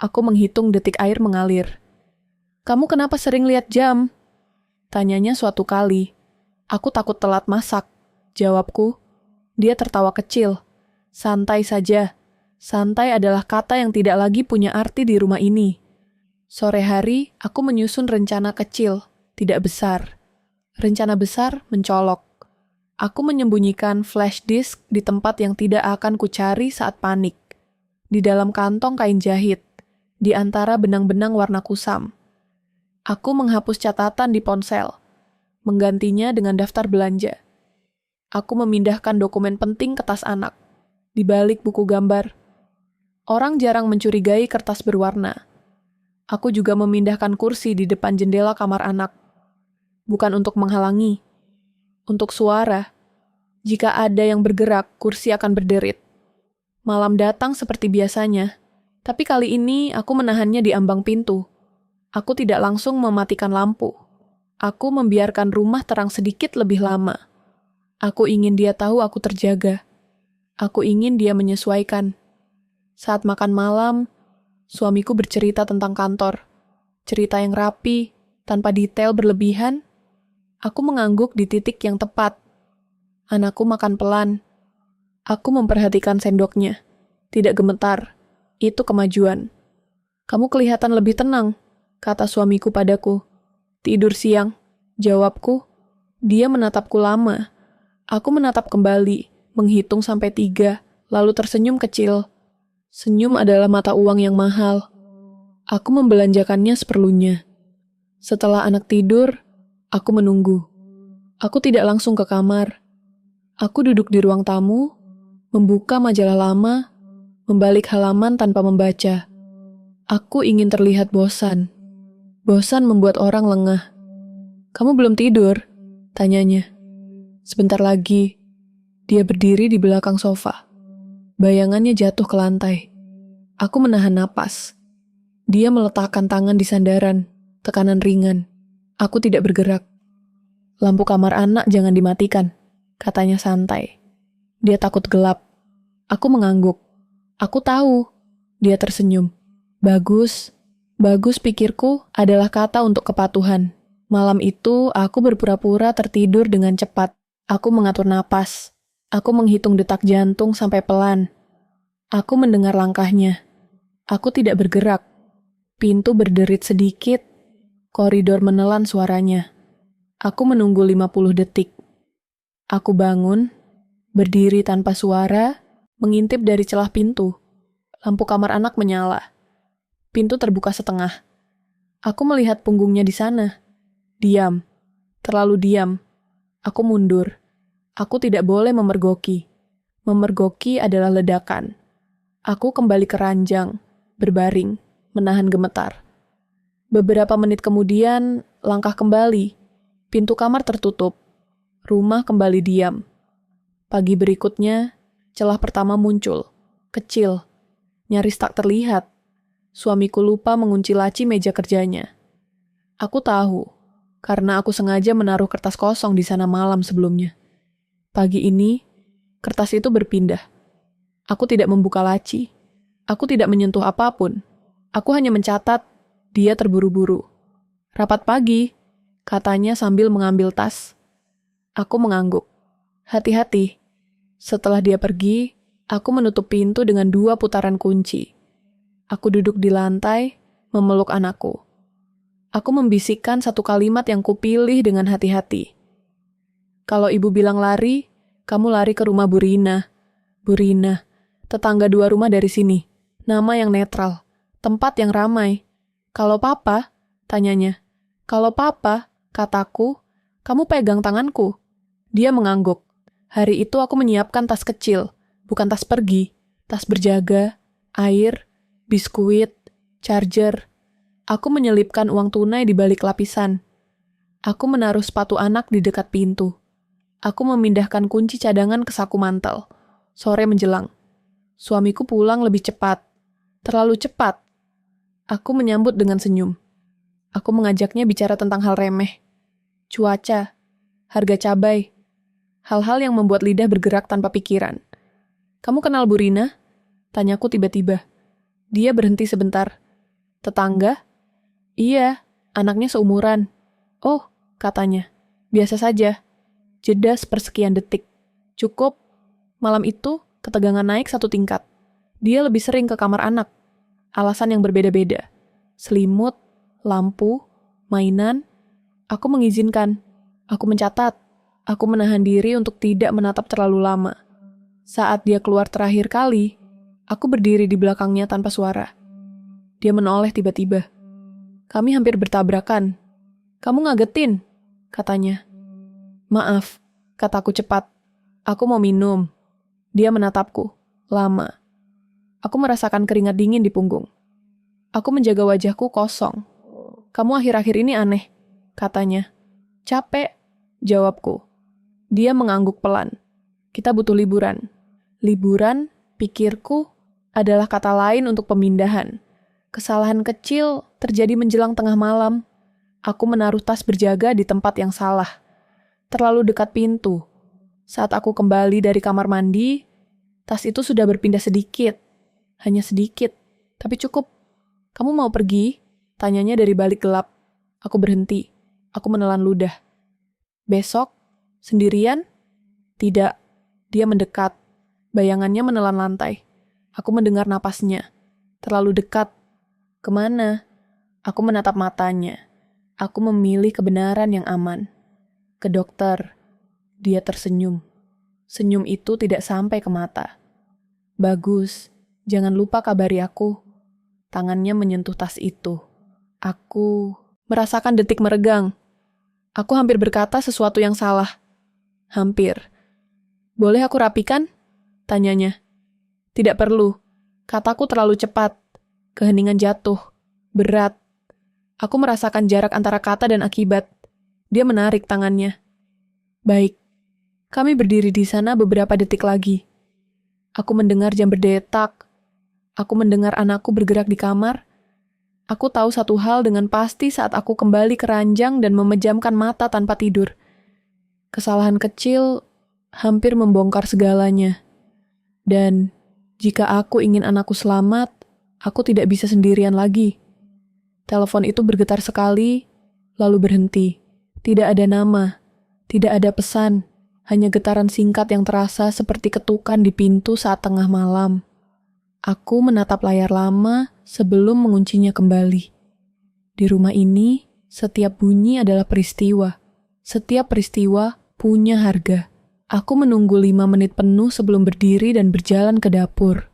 aku menghitung detik air mengalir. Kamu kenapa sering lihat jam? Tanyanya suatu kali. Aku takut telat masak. Jawabku. Dia tertawa kecil. Santai saja. Santai adalah kata yang tidak lagi punya arti di rumah ini. Sore hari, aku menyusun rencana kecil, tidak besar. Rencana besar mencolok. Aku menyembunyikan flash disk di tempat yang tidak akan kucari saat panik. Di dalam kantong kain jahit, di antara benang-benang warna kusam. Aku menghapus catatan di ponsel, menggantinya dengan daftar belanja. Aku memindahkan dokumen penting ke tas anak. Di balik buku gambar. Orang jarang mencurigai kertas berwarna. Aku juga memindahkan kursi di depan jendela kamar anak. Bukan untuk menghalangi. Untuk suara. Jika ada yang bergerak, kursi akan berderit. Malam datang seperti biasanya, tapi kali ini aku menahannya di ambang pintu. Aku tidak langsung mematikan lampu. Aku membiarkan rumah terang sedikit lebih lama. Aku ingin dia tahu aku terjaga. Aku ingin dia menyesuaikan. Saat makan malam, suamiku bercerita tentang kantor. Cerita yang rapi, tanpa detail berlebihan. Aku mengangguk di titik yang tepat. Anakku makan pelan. Aku memperhatikan sendoknya. Tidak gemetar. Itu kemajuan. Kamu kelihatan lebih tenang, kata suamiku padaku. Tidur siang, jawabku. Dia menatapku lama. Aku menatap kembali. Menghitung sampai 3, lalu tersenyum kecil. Senyum adalah mata uang yang mahal. Aku membelanjakannya seperlunya. Setelah anak tidur, aku menunggu. Aku tidak langsung ke kamar. Aku duduk di ruang tamu, membuka majalah lama, membalik halaman tanpa membaca. Aku ingin terlihat bosan. Bosan membuat orang lengah. Kamu belum tidur? Tanyanya. Sebentar lagi. Dia berdiri di belakang sofa. Bayangannya jatuh ke lantai. Aku menahan napas. Dia meletakkan tangan di sandaran, tekanan ringan. Aku tidak bergerak. Lampu kamar anak jangan dimatikan, katanya santai. Dia takut gelap. Aku mengangguk. Aku tahu. Dia tersenyum. Bagus. Bagus pikirku adalah kata untuk kepatuhan. Malam itu aku berpura-pura tertidur dengan cepat. Aku mengatur napas. Aku menghitung detak jantung sampai pelan. Aku mendengar langkahnya. Aku tidak bergerak. Pintu berderit sedikit. Koridor menelan suaranya. Aku menunggu 50 detik. Aku bangun, berdiri tanpa suara, mengintip dari celah pintu. Lampu kamar anak menyala. Pintu terbuka setengah. Aku melihat punggungnya di sana. Diam. Terlalu diam. Aku mundur. Aku tidak boleh memergoki. Memergoki adalah ledakan. Aku kembali ke ranjang. berbaring, menahan gemetar. Beberapa menit kemudian, langkah kembali. Pintu kamar tertutup. Rumah kembali diam. Pagi berikutnya, celah pertama muncul. Kecil. Nyaris tak terlihat. Suamiku lupa mengunci laci meja kerjanya. Aku tahu, karena aku sengaja menaruh kertas kosong di sana malam sebelumnya. Pagi ini, kertas itu berpindah. Aku tidak membuka laci. Aku tidak menyentuh apapun. Aku hanya mencatat, dia terburu-buru. Rapat pagi, katanya sambil mengambil tas. Aku mengangguk. Hati-hati. Setelah dia pergi, aku menutup pintu dengan 2 putaran kunci. Aku duduk di lantai, memeluk anakku. Aku membisikkan satu kalimat yang kupilih dengan hati-hati. Kalau ibu bilang lari, kamu lari ke rumah Bu Rina. Bu Rina, tetangga 2 rumah dari sini. Nama yang netral, tempat yang ramai. Kalau papa, tanyanya. Kalau papa, kataku, kamu pegang tanganku. Dia mengangguk. Hari itu aku menyiapkan tas kecil, bukan tas pergi, tas berjaga, air, biskuit, charger. Aku menyelipkan uang tunai di balik lapisan. Aku menaruh sepatu anak di dekat pintu. Aku memindahkan kunci cadangan ke saku mantel. Sore menjelang. Suamiku pulang lebih cepat. Terlalu cepat. Aku menyambut dengan senyum. Aku mengajaknya bicara tentang hal remeh. Cuaca, harga cabai. Hal-hal yang membuat lidah bergerak tanpa pikiran. Kamu kenal Bu Rina? Tanyaku tiba-tiba. Dia berhenti sebentar. Tetangga? Iya, anaknya seumuran. Oh, katanya. Biasa saja. Jeda sepersekian detik. Cukup. Malam itu, ketegangan naik 1 tingkat. Dia lebih sering ke kamar anak. Alasan yang berbeda-beda. Selimut, lampu, mainan. Aku mengizinkan. Aku mencatat. Aku menahan diri untuk tidak menatap terlalu lama. Saat dia keluar terakhir kali, aku berdiri di belakangnya tanpa suara. Dia menoleh tiba-tiba. Kami hampir bertabrakan. Kamu ngagetin, katanya. Maaf, kataku cepat. Aku mau minum. Dia menatapku. Lama. Aku merasakan keringat dingin di punggung. Aku menjaga wajahku kosong. Kamu akhir-akhir ini aneh, katanya. Capek, jawabku. Dia mengangguk pelan. Kita butuh liburan. Liburan, pikirku, adalah kata lain untuk pemindahan. Kesalahan kecil terjadi menjelang tengah malam. Aku menaruh tas berjaga di tempat yang salah. Terlalu dekat pintu. Saat aku kembali dari kamar mandi, tas itu sudah berpindah sedikit. Hanya sedikit, tapi cukup. Kamu mau pergi? Tanyanya dari balik gelap. Aku berhenti. Aku menelan ludah. Besok? Sendirian? Tidak. Dia mendekat. Bayangannya menelan lantai. Aku mendengar napasnya. Terlalu dekat. Kemana? Aku menatap matanya. Aku memilih kebenaran yang aman. Ke dokter. Dia tersenyum. Senyum itu tidak sampai ke mata. Bagus. Jangan lupa kabari aku. Tangannya menyentuh tas itu. Aku merasakan detik meregang. Aku hampir berkata sesuatu yang salah. Hampir. Boleh aku rapikan? Tanyanya. Tidak perlu. Kataku terlalu cepat. Keheningan jatuh. Berat. Aku merasakan jarak antara kata dan akibat. Dia menarik tangannya. Baik. Kami berdiri di sana beberapa detik lagi. Aku mendengar jam berdetak. Aku mendengar anakku bergerak di kamar. Aku tahu satu hal dengan pasti saat aku kembali ke ranjang dan memejamkan mata tanpa tidur. Kesalahan kecil hampir membongkar segalanya. Dan jika aku ingin anakku selamat, aku tidak bisa sendirian lagi. Telepon itu bergetar sekali, lalu berhenti. Tidak ada nama, tidak ada pesan, hanya getaran singkat yang terasa seperti ketukan di pintu saat tengah malam. Aku menatap layar lama sebelum menguncinya kembali. Di rumah ini, setiap bunyi adalah peristiwa. Setiap peristiwa punya harga. Aku menunggu 5 menit penuh sebelum berdiri dan berjalan ke dapur.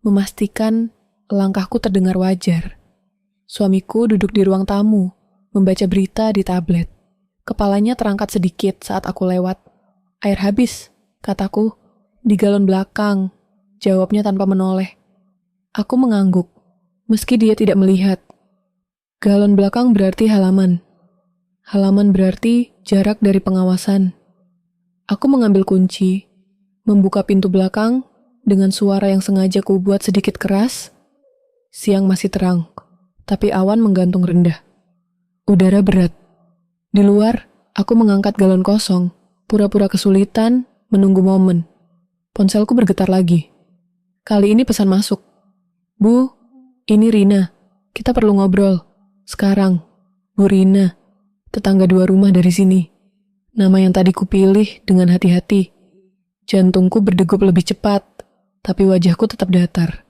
Memastikan langkahku terdengar wajar. Suamiku duduk di ruang tamu, membaca berita di tablet. Kepalanya terangkat sedikit saat aku lewat. Air habis, kataku. Di galon belakang, jawabnya tanpa menoleh. Aku mengangguk. Meski dia tidak melihat. Galon belakang berarti halaman. Halaman berarti jarak dari pengawasan. Aku mengambil kunci, membuka pintu belakang dengan suara yang sengaja kubuat sedikit keras. Siang masih terang, tapi awan menggantung rendah. Udara berat. Di luar, aku mengangkat galon kosong, pura-pura kesulitan, menunggu momen. Ponselku bergetar lagi. Kali ini pesan masuk. Bu, ini Rina. Kita perlu ngobrol. Sekarang, Bu Rina. Tetangga 2 rumah dari sini. Nama yang tadi kupilih dengan hati-hati. Jantungku berdegup lebih cepat, tapi wajahku tetap datar.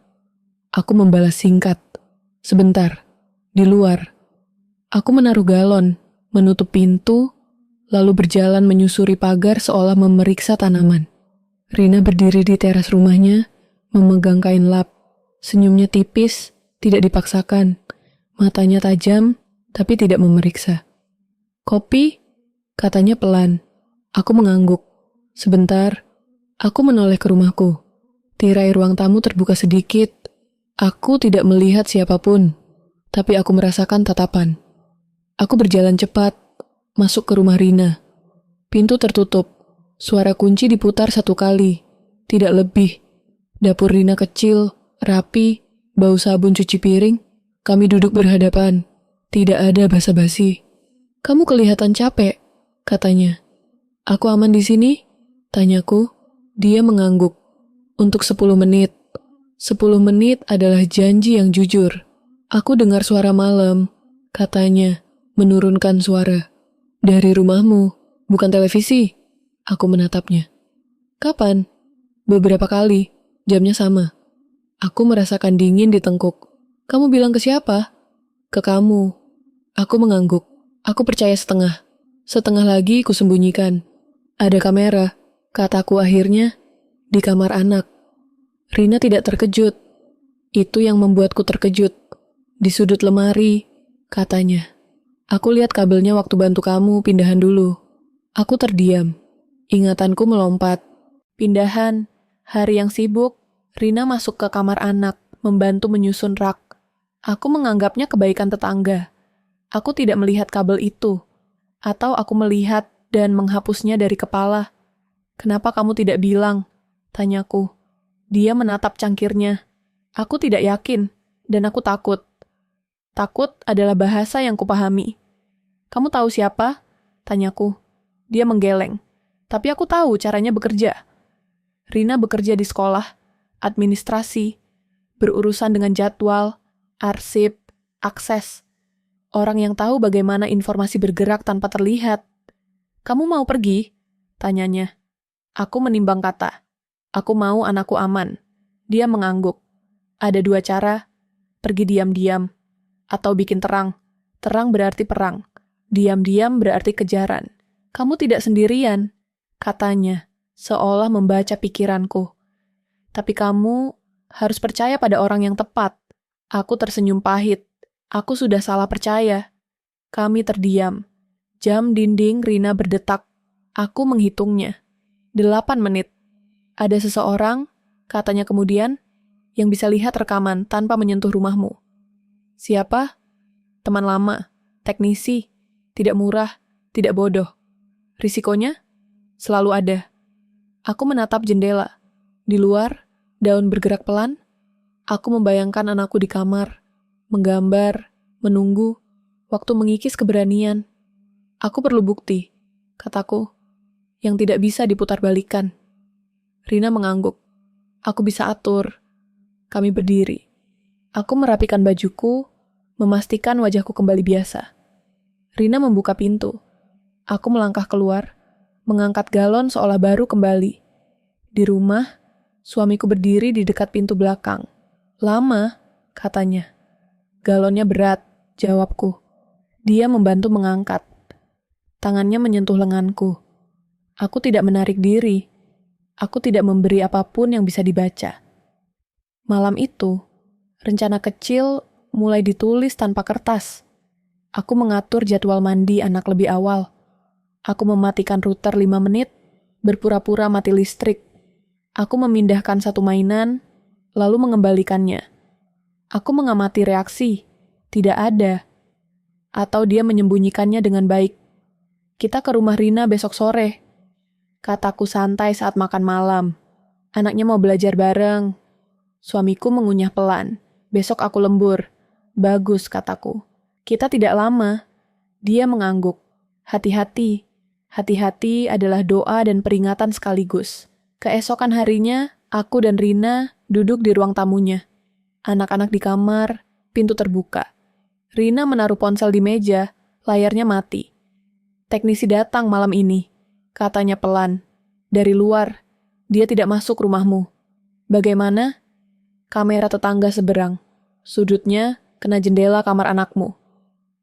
Aku membalas singkat. Sebentar, di luar. Aku menaruh galon, menutup pintu, lalu berjalan menyusuri pagar seolah memeriksa tanaman. Rina berdiri di teras rumahnya, memegang kain lap. Senyumnya tipis, tidak dipaksakan. Matanya tajam, tapi tidak memeriksa. Kopi? Katanya pelan. Aku mengangguk. Sebentar, aku menoleh ke rumahku. Tirai ruang tamu terbuka sedikit. Aku tidak melihat siapapun, tapi aku merasakan tatapan. Aku berjalan cepat, masuk ke rumah Rina. Pintu tertutup. Suara kunci diputar 1 kali. Tidak lebih. Dapur Rina kecil, rapi, bau sabun cuci piring. Kami duduk berhadapan. Tidak ada basa-basi. Kamu kelihatan capek, katanya. Aku aman di sini? Tanyaku. Dia mengangguk. Untuk 10 menit. 10 menit adalah janji yang jujur. Aku dengar suara malam, katanya, menurunkan suara. Dari rumahmu, bukan televisi. Aku menatapnya. Kapan? Beberapa kali, jamnya sama. Aku merasakan dingin di tengkuk. Kamu bilang ke siapa? Ke kamu. Aku mengangguk. Aku percaya setengah. Setengah lagi kusembunyikan. Ada kamera, kataku akhirnya, di kamar anak. Rina tidak terkejut. Itu yang membuatku terkejut. Di sudut lemari, katanya. Aku lihat kabelnya waktu bantu kamu pindahan dulu. Aku terdiam. Ingatanku melompat. Pindahan, hari yang sibuk, Rina masuk ke kamar anak, membantu menyusun rak. Aku menganggapnya kebaikan tetangga. Aku tidak melihat kabel itu. Atau aku melihat dan menghapusnya dari kepala. Kenapa kamu tidak bilang? Tanyaku. Dia menatap cangkirnya. Aku tidak yakin, dan aku takut. Takut adalah bahasa yang kupahami. Kamu tahu siapa? Tanyaku. Dia menggeleng. Tapi aku tahu caranya bekerja. Rina bekerja di sekolah, administrasi, berurusan dengan jadwal, arsip, akses. Orang yang tahu bagaimana informasi bergerak tanpa terlihat. Kamu mau pergi? Tanyanya. Aku menimbang kata. Aku mau anakku aman. Dia mengangguk. Ada 2 cara. Pergi diam-diam. Atau bikin terang. Terang berarti perang. Diam-diam berarti kejaran. Kamu tidak sendirian. Katanya. Seolah membaca pikiranku. Tapi kamu harus percaya pada orang yang tepat. Aku tersenyum pahit. Aku sudah salah percaya. Kami terdiam. Jam dinding Rina berdetak. Aku menghitungnya. 8 menit. Ada seseorang, katanya kemudian, yang bisa lihat rekaman tanpa menyentuh rumahmu. Siapa? Teman lama, teknisi, tidak murah, tidak bodoh. Risikonya? Selalu ada. Aku menatap jendela. Di luar, daun bergerak pelan. Aku membayangkan anakku di kamar. Menggambar, menunggu, waktu mengikis keberanian. Aku perlu bukti, kataku, yang tidak bisa diputarbalikkan. Rina mengangguk. Aku bisa atur. Kami berdiri. Aku merapikan bajuku, memastikan wajahku kembali biasa. Rina membuka pintu. Aku melangkah keluar, mengangkat galon seolah baru kembali. Di rumah, suamiku berdiri di dekat pintu belakang. Lama, katanya. Galonnya berat, jawabku. Dia membantu mengangkat. Tangannya menyentuh lenganku. Aku tidak menarik diri. Aku tidak memberi apapun yang bisa dibaca. Malam itu, rencana kecil mulai ditulis tanpa kertas. Aku mengatur jadwal mandi anak lebih awal. Aku mematikan router 5 menit, berpura-pura mati listrik. Aku memindahkan 1 mainan, lalu mengembalikannya. Aku mengamati reaksi. Tidak ada. Atau dia menyembunyikannya dengan baik. Kita ke rumah Rina besok sore. Kataku santai saat makan malam. Anaknya mau belajar bareng. Suamiku mengunyah pelan. Besok aku lembur. Bagus, kataku. Kita tidak lama. Dia mengangguk. Hati-hati. Hati-hati adalah doa dan peringatan sekaligus. Keesokan harinya, aku dan Rina duduk di ruang tamunya. Anak-anak di kamar, pintu terbuka. Rina menaruh ponsel di meja, layarnya mati. Teknisi datang malam ini, katanya pelan. Dari luar, dia tidak masuk rumahmu. Bagaimana? Kamera tetangga seberang. Sudutnya kena jendela kamar anakmu.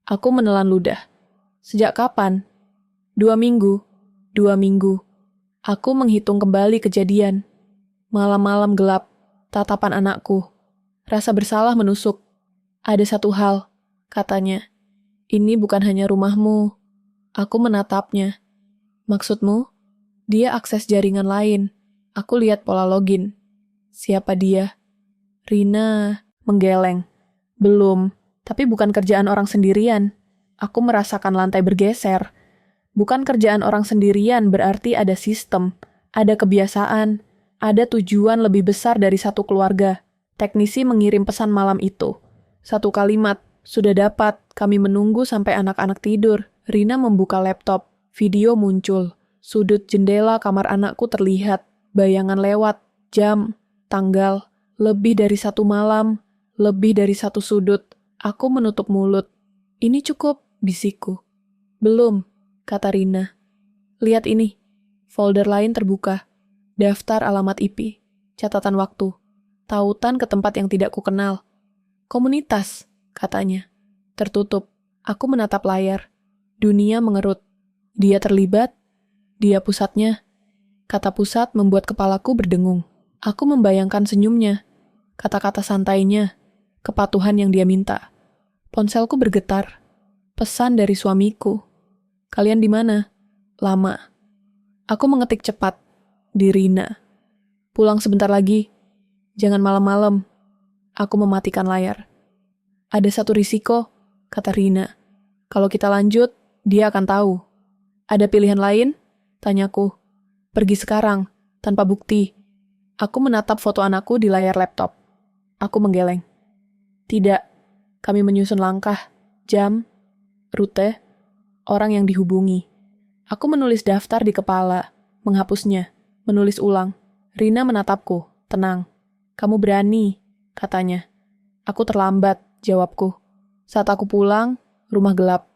Aku menelan ludah. Sejak kapan? 2 minggu. 2 minggu. Aku menghitung kembali kejadian. Malam-malam gelap, tatapan anakku. Rasa bersalah menusuk. Ada satu hal, katanya. Ini bukan hanya rumahmu. Aku menatapnya. Maksudmu? Dia akses jaringan lain. Aku lihat pola login. Siapa dia? Rina menggeleng. Belum, tapi bukan kerjaan orang sendirian. Aku merasakan lantai bergeser. Bukan kerjaan orang sendirian berarti ada sistem, ada kebiasaan, ada tujuan lebih besar dari satu keluarga. Teknisi mengirim pesan malam itu. Satu kalimat, sudah dapat, kami menunggu sampai anak-anak tidur. Rina membuka laptop, video muncul. Sudut jendela kamar anakku terlihat, bayangan lewat, jam, tanggal, lebih dari satu malam, lebih dari satu sudut. Aku menutup mulut. Ini cukup, bisikku. Belum, kata Rina. Lihat ini. Folder lain terbuka. Daftar alamat IP. Catatan waktu. Tautan ke tempat yang tidak kukenal. Komunitas, katanya. Tertutup. Aku menatap layar. Dunia mengerut. Dia terlibat. Dia pusatnya. Kata pusat membuat kepalaku berdengung. Aku membayangkan senyumnya. Kata-kata santainya. Kepatuhan yang dia minta. Ponselku bergetar. Pesan dari suamiku. Kalian di mana? Lama. Aku mengetik cepat. Di Rina. Pulang sebentar lagi. Jangan malam-malam. Aku mematikan layar. Ada satu risiko, kata Rina. Kalau kita lanjut, dia akan tahu. Ada pilihan lain? Tanyaku. Pergi sekarang, tanpa bukti. Aku menatap foto anakku di layar laptop. Aku menggeleng. Tidak. Kami menyusun langkah, jam, rute, orang yang dihubungi. Aku menulis daftar di kepala, menghapusnya, menulis ulang. Rina menatapku, tenang. Kamu berani, katanya. Aku terlambat, jawabku. Saat aku pulang, rumah gelap.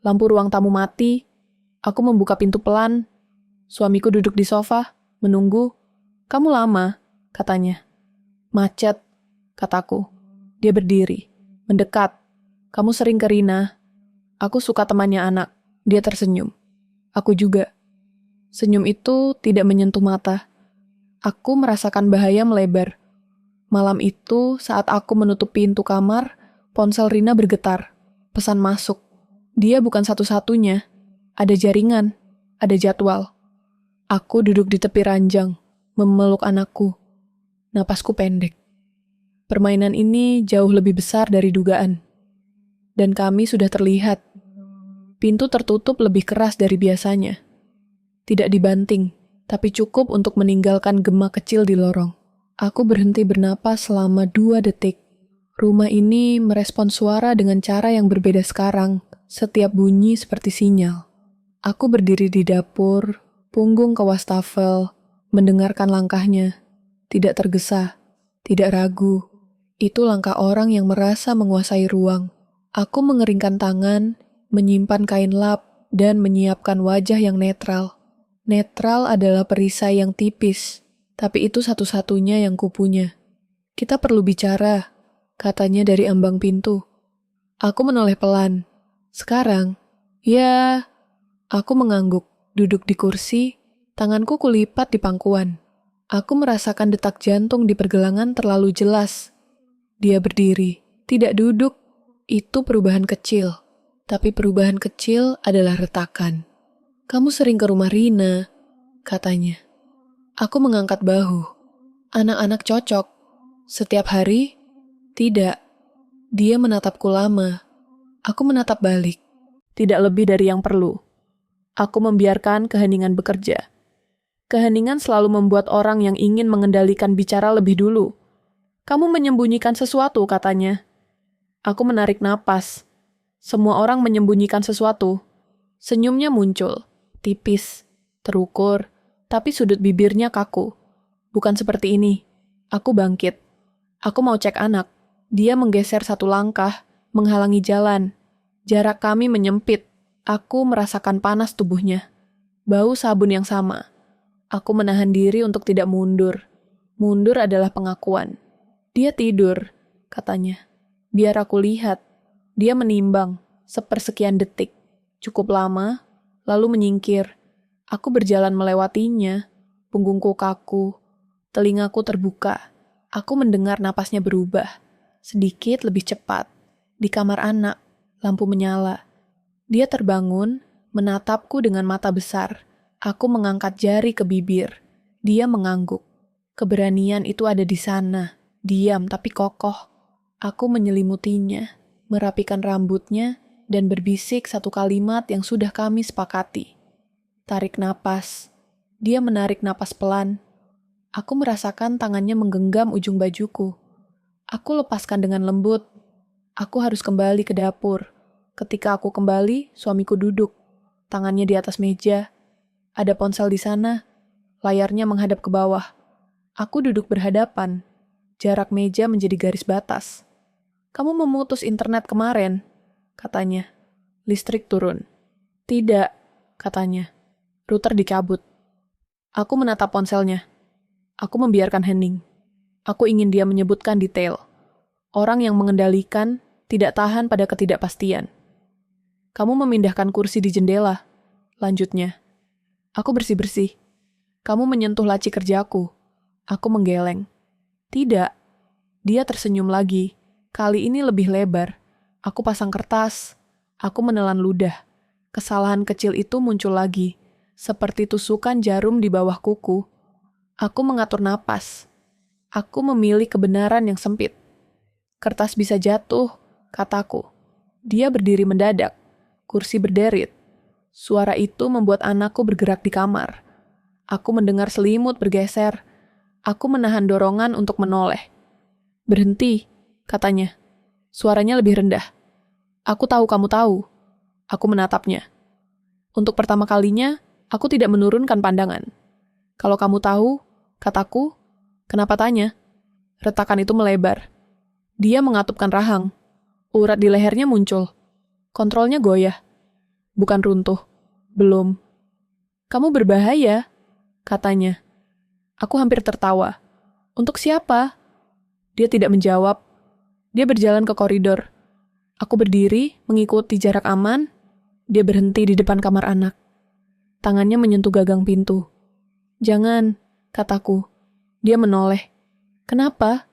Lampu ruang tamu mati. Aku membuka pintu pelan. Suamiku duduk di sofa, menunggu. Kamu lama, katanya. Macet, kataku. Dia berdiri, mendekat. Kamu sering ke Rina. Aku suka temannya anak. Dia tersenyum. Aku juga. Senyum itu tidak menyentuh mata. Aku merasakan bahaya melebar. Malam itu, saat aku menutup pintu kamar, ponsel Rina bergetar. Pesan masuk. Dia bukan satu-satunya. Ada jaringan. Ada jadwal. Aku duduk di tepi ranjang, memeluk anakku. Napasku pendek. Permainan ini jauh lebih besar dari dugaan. Dan kami sudah terlihat. Pintu tertutup lebih keras dari biasanya. Tidak dibanting, tapi cukup untuk meninggalkan gema kecil di lorong. Aku berhenti bernapas selama 2 detik. Rumah ini merespon suara dengan cara yang berbeda sekarang. Setiap bunyi seperti sinyal. Aku berdiri di dapur, punggung ke wastafel, mendengarkan langkahnya. Tidak tergesa, tidak ragu. Itu langkah orang yang merasa menguasai ruang. Aku mengeringkan tangan, menyimpan kain lap, dan menyiapkan wajah yang netral. Netral adalah perisai yang tipis, tapi itu satu-satunya yang kupunya. Kita perlu bicara, katanya dari ambang pintu. Aku menoleh pelan. Sekarang, ya, aku mengangguk, duduk di kursi, tanganku kulipat di pangkuan. Aku merasakan detak jantung di pergelangan terlalu jelas. Dia berdiri, tidak duduk. Itu perubahan kecil, tapi perubahan kecil adalah retakan. Kamu sering ke rumah Rina, katanya. Aku mengangkat bahu. Anak-anak cocok. Setiap hari? Tidak. Dia menatapku lama. Aku menatap balik. Tidak lebih dari yang perlu. Aku membiarkan keheningan bekerja. Keheningan selalu membuat orang yang ingin mengendalikan bicara lebih dulu. Kamu menyembunyikan sesuatu, katanya. Aku menarik napas. Semua orang menyembunyikan sesuatu. Senyumnya muncul, tipis, terukur, tapi sudut bibirnya kaku. Bukan seperti ini. Aku bangkit. Aku mau cek anak. Dia menggeser satu langkah, menghalangi jalan. Jarak kami menyempit. Aku merasakan panas tubuhnya. Bau sabun yang sama. Aku menahan diri untuk tidak mundur. Mundur adalah pengakuan. Dia tidur, katanya. Biar aku lihat. Dia menimbang, sepersekian detik. Cukup lama, lalu menyingkir. Aku berjalan melewatinya. Punggungku kaku. Telingaku terbuka. Aku mendengar napasnya berubah. Sedikit lebih cepat. Di kamar anak, lampu menyala. Dia terbangun, menatapku dengan mata besar. Aku mengangkat jari ke bibir. Dia mengangguk. Keberanian itu ada di sana. Diam tapi kokoh. Aku menyelimutinya, merapikan rambutnya, dan berbisik satu kalimat yang sudah kami sepakati. Tarik napas. Dia menarik napas pelan. Aku merasakan tangannya menggenggam ujung bajuku. Aku lepaskan dengan lembut. Aku harus kembali ke dapur. Ketika aku kembali, suamiku duduk. Tangannya di atas meja. Ada ponsel di sana. Layarnya menghadap ke bawah. Aku duduk berhadapan. Jarak meja menjadi garis batas. Kamu memutus internet kemarin, katanya. Listrik turun. Tidak, katanya. Router dicabut. Aku menatap ponselnya. Aku membiarkan hening. Aku ingin dia menyebutkan detail. Orang yang mengendalikan tidak tahan pada ketidakpastian. Kamu memindahkan kursi di jendela, lanjutnya. Aku bersih-bersih. Kamu menyentuh laci kerjaku. Aku menggeleng. Tidak. Dia tersenyum lagi. Kali ini lebih lebar. Aku pasang kertas. Aku menelan ludah. Kesalahan kecil itu muncul lagi. Seperti tusukan jarum di bawah kuku. Aku mengatur napas. Aku memilih kebenaran yang sempit. Kertas bisa jatuh, kataku. Dia berdiri mendadak. Kursi berderit. Suara itu membuat anakku bergerak di kamar. Aku mendengar selimut bergeser. Aku menahan dorongan untuk menoleh. Berhenti, katanya. Suaranya lebih rendah. Aku tahu kamu tahu. Aku menatapnya. Untuk pertama kalinya, aku tidak menurunkan pandangan. Kalau kamu tahu, kataku, kenapa tanya? Retakan itu melebar. Dia mengatupkan rahang. Urat di lehernya muncul. Kontrolnya goyah. Bukan runtuh. Belum. Kamu berbahaya, katanya. Aku hampir tertawa. Untuk siapa? Dia tidak menjawab. Dia berjalan ke koridor. Aku berdiri, mengikuti jarak aman. Dia berhenti di depan kamar anak. Tangannya menyentuh gagang pintu. Jangan, kataku. Dia menoleh. Kenapa?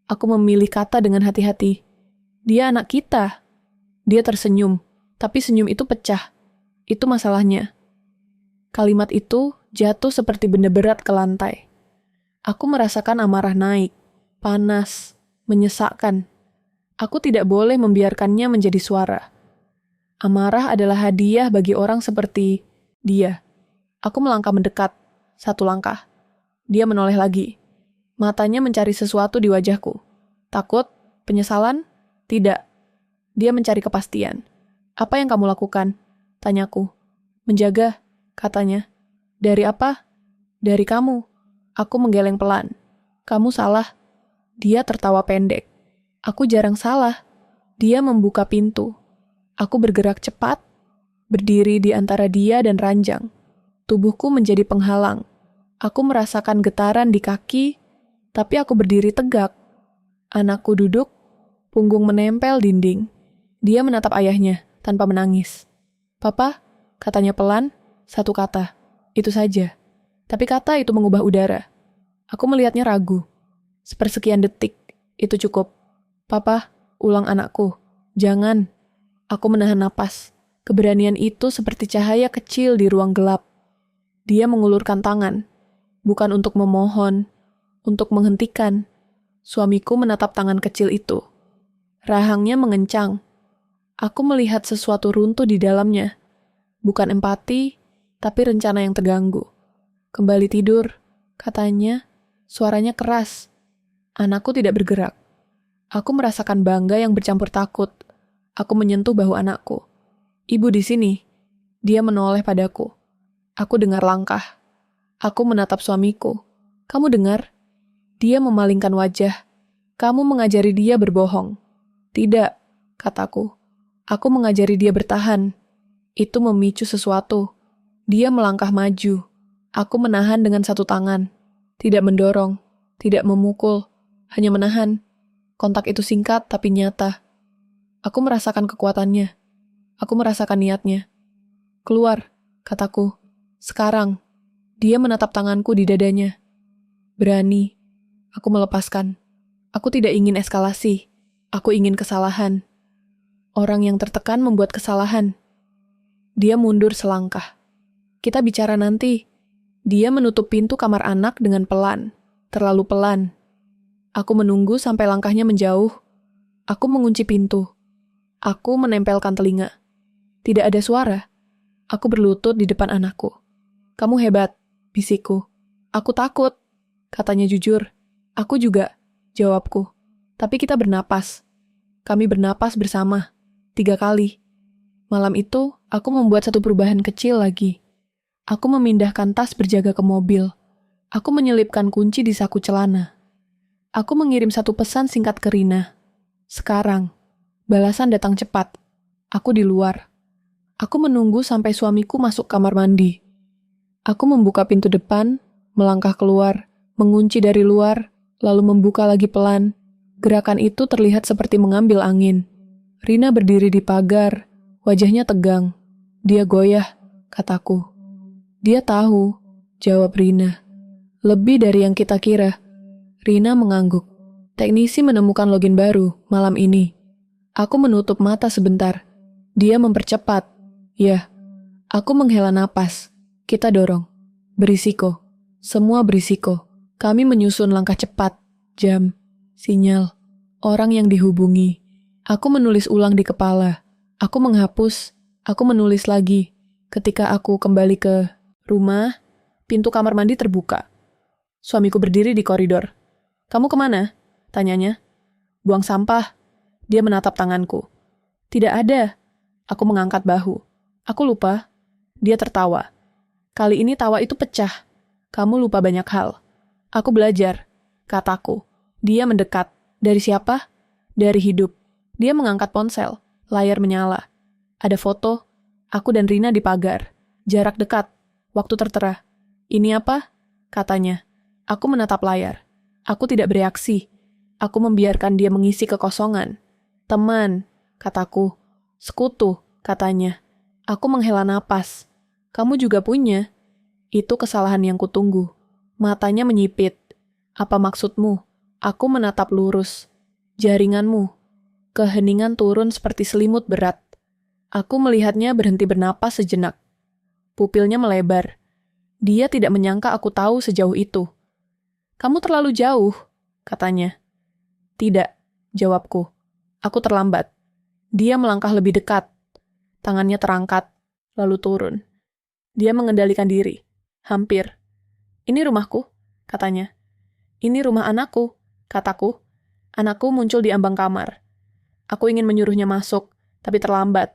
Aku memilih kata dengan hati-hati. Dia anak kita. Dia tersenyum, tapi senyum itu pecah. Itu masalahnya. Kalimat itu jatuh seperti benda berat ke lantai. Aku merasakan amarah naik, panas, menyesakkan. Aku tidak boleh membiarkannya menjadi suara. Amarah adalah hadiah bagi orang seperti dia. Aku melangkah mendekat, satu langkah. Dia menoleh lagi. Matanya mencari sesuatu di wajahku. Takut? Penyesalan? Tidak. Dia mencari kepastian. Apa yang kamu lakukan? Tanyaku. Menjaga, katanya. Dari apa? Dari kamu. Aku menggeleng pelan. Kamu salah. Dia tertawa pendek. Aku jarang salah. Dia membuka pintu. Aku bergerak cepat, berdiri di antara dia dan ranjang. Tubuhku menjadi penghalang. Aku merasakan getaran di kaki, tapi aku berdiri tegak. Anakku duduk, punggung menempel dinding. Dia menatap ayahnya tanpa menangis. Papa, katanya pelan, satu kata. Itu saja. Tapi kata itu mengubah udara. Aku melihatnya ragu. Sepersekian detik, itu cukup. Papa, ulang anakku. Jangan. Aku menahan napas. Keberanian itu seperti cahaya kecil di ruang gelap. Dia mengulurkan tangan. Bukan untuk memohon, untuk menghentikan. Suamiku menatap tangan kecil itu. Rahangnya mengencang. Aku melihat sesuatu runtuh di dalamnya. Bukan empati, tapi rencana yang terganggu. Kembali tidur, katanya. Suaranya keras. Anakku tidak bergerak. Aku merasakan bangga yang bercampur takut. Aku menyentuh bahu anakku. Ibu di sini. Dia menoleh padaku. Aku dengar langkah. Aku menatap suamiku. Kamu dengar? Dia memalingkan wajah. Kamu mengajari dia berbohong. Tidak, kataku. Aku mengajari dia bertahan. Itu memicu sesuatu. Dia melangkah maju. Aku menahan dengan satu tangan. Tidak mendorong, tidak memukul, hanya menahan. Kontak itu singkat tapi nyata. Aku merasakan kekuatannya. Aku merasakan niatnya. Keluar, kataku. Sekarang. Dia menatap tanganku di dadanya. Berani. Aku melepaskan. Aku tidak ingin eskalasi. Aku ingin kesalahan. Orang yang tertekan membuat kesalahan. Dia mundur selangkah. Kita bicara nanti. Dia menutup pintu kamar anak dengan pelan. Terlalu pelan. Aku menunggu sampai langkahnya menjauh. Aku mengunci pintu. Aku menempelkan telinga. Tidak ada suara. Aku berlutut di depan anakku. Kamu hebat, bisikku. Aku takut. Katanya jujur. Aku juga, jawabku. Tapi kita bernapas. Kami bernapas bersama. 3 kali. Malam itu, aku membuat satu perubahan kecil lagi. Aku memindahkan tas berjaga ke mobil. Aku menyelipkan kunci di saku celana. Aku mengirim satu pesan singkat ke Rina. Sekarang. Balasan datang cepat. Aku di luar. Aku menunggu sampai suamiku masuk kamar mandi. Aku membuka pintu depan, melangkah keluar, mengunci dari luar, lalu membuka lagi pelan. Gerakan itu terlihat seperti mengambil angin. Rina berdiri di pagar, wajahnya tegang. Dia goyah, kataku. Dia tahu, jawab Rina. Lebih dari yang kita kira. Rina mengangguk. Teknisi menemukan login baru malam ini. Aku menutup mata sebentar. Dia mempercepat. Ya, aku menghela napas. Kita dorong. Berisiko. Semua berisiko. Kami menyusun langkah cepat. Jam. Sinyal. Orang yang dihubungi. Aku menulis ulang di kepala. Aku menghapus. Aku menulis lagi. Ketika aku kembali ke rumah, pintu kamar mandi terbuka. Suamiku berdiri di koridor. Kamu kemana? Tanyanya. Buang sampah. Dia menatap tanganku. Tidak ada. Aku mengangkat bahu. Aku lupa. Dia tertawa. Kali ini tawa itu pecah. Kamu lupa banyak hal. Aku belajar. Kataku. Dia mendekat. Dari siapa? Dari hidup. Dia mengangkat ponsel. Layar menyala. Ada foto. Aku dan Rina di pagar. Jarak dekat. Waktu tertera. Ini apa? Katanya. Aku menatap layar. Aku tidak bereaksi. Aku membiarkan dia mengisi kekosongan. Teman, kataku. Sekutu, katanya. Aku menghela napas. Kamu juga punya. Itu kesalahan yang kutunggu. Matanya menyipit. Apa maksudmu? Aku menatap lurus. Jaringanmu. Keheningan turun seperti selimut berat. Aku melihatnya berhenti bernapas sejenak. Pupilnya melebar. Dia tidak menyangka aku tahu sejauh itu. Kamu terlalu jauh, katanya. Tidak, jawabku. Aku terlambat. Dia melangkah lebih dekat. Tangannya terangkat, lalu turun. Dia mengendalikan diri. Hampir. Ini rumahku, katanya. Ini rumah anakku, kataku. Anakku muncul di ambang kamar. Aku ingin menyuruhnya masuk, tapi terlambat.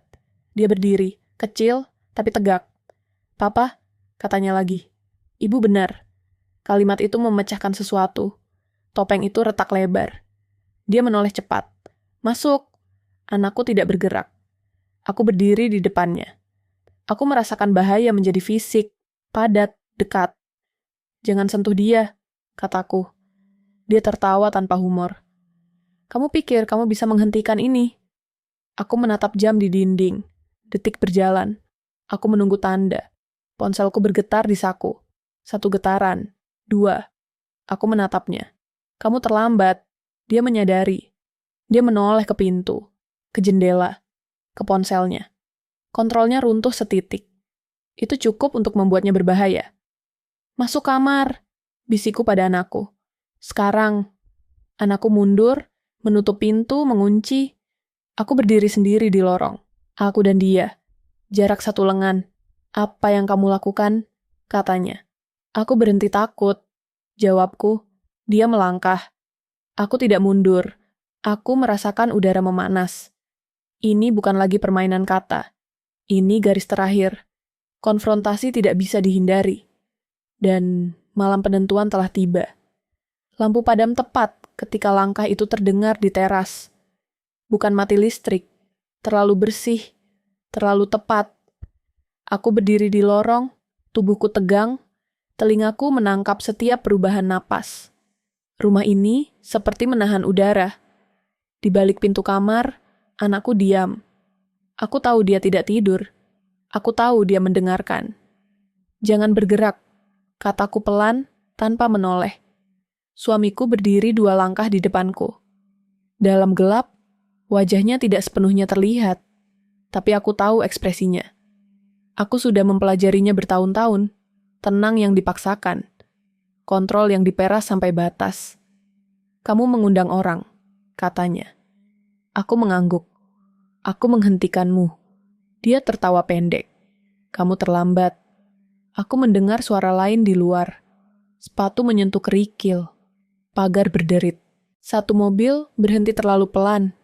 Dia berdiri, kecil, tapi tegak. Papa, katanya lagi. Ibu benar. Kalimat itu memecahkan sesuatu. Topeng itu retak lebar. Dia menoleh cepat. Masuk. Anakku tidak bergerak. Aku berdiri di depannya. Aku merasakan bahaya menjadi fisik, padat, dekat. Jangan sentuh dia, kataku. Dia tertawa tanpa humor. Kamu pikir kamu bisa menghentikan ini? Aku menatap jam di dinding. Detik berjalan. Aku menunggu tanda. Ponselku bergetar di saku. 1 getaran. 2. Aku menatapnya. Kamu terlambat. Dia menyadari. Dia menoleh ke pintu. Ke jendela. Ke ponselnya. Kontrolnya runtuh setitik. Itu cukup untuk membuatnya berbahaya. Masuk kamar, bisikku pada anakku. Sekarang. Anakku mundur, Menutup pintu, mengunci. Aku berdiri sendiri di lorong. Aku dan dia. Jarak 1 lengan. Apa yang kamu lakukan? Katanya. Aku berhenti takut. Jawabku. Dia melangkah. Aku tidak mundur. Aku merasakan udara memanas. Ini bukan lagi permainan kata. Ini garis terakhir. Konfrontasi tidak bisa dihindari. Dan malam penentuan telah tiba. Lampu padam tepat ketika langkah itu terdengar di teras. Bukan mati listrik. Terlalu bersih. Terlalu tepat. Aku berdiri di lorong. Tubuhku tegang. Telingaku menangkap setiap perubahan napas. Rumah ini seperti menahan udara. Di balik pintu kamar, anakku diam. Aku tahu dia tidak tidur. Aku tahu dia mendengarkan. Jangan bergerak, kataku pelan tanpa menoleh. Suamiku berdiri 2 langkah di depanku. Dalam gelap, wajahnya tidak sepenuhnya terlihat, tapi aku tahu ekspresinya. Aku sudah mempelajarinya bertahun-tahun, tenang yang dipaksakan, kontrol yang diperas sampai batas. Kamu mengundang orang, katanya. Aku mengangguk. Aku menghentikanmu. Dia tertawa pendek. Kamu terlambat. Aku mendengar suara lain di luar. Sepatu menyentuh kerikil. Pagar berderit. 1 mobil berhenti terlalu pelan.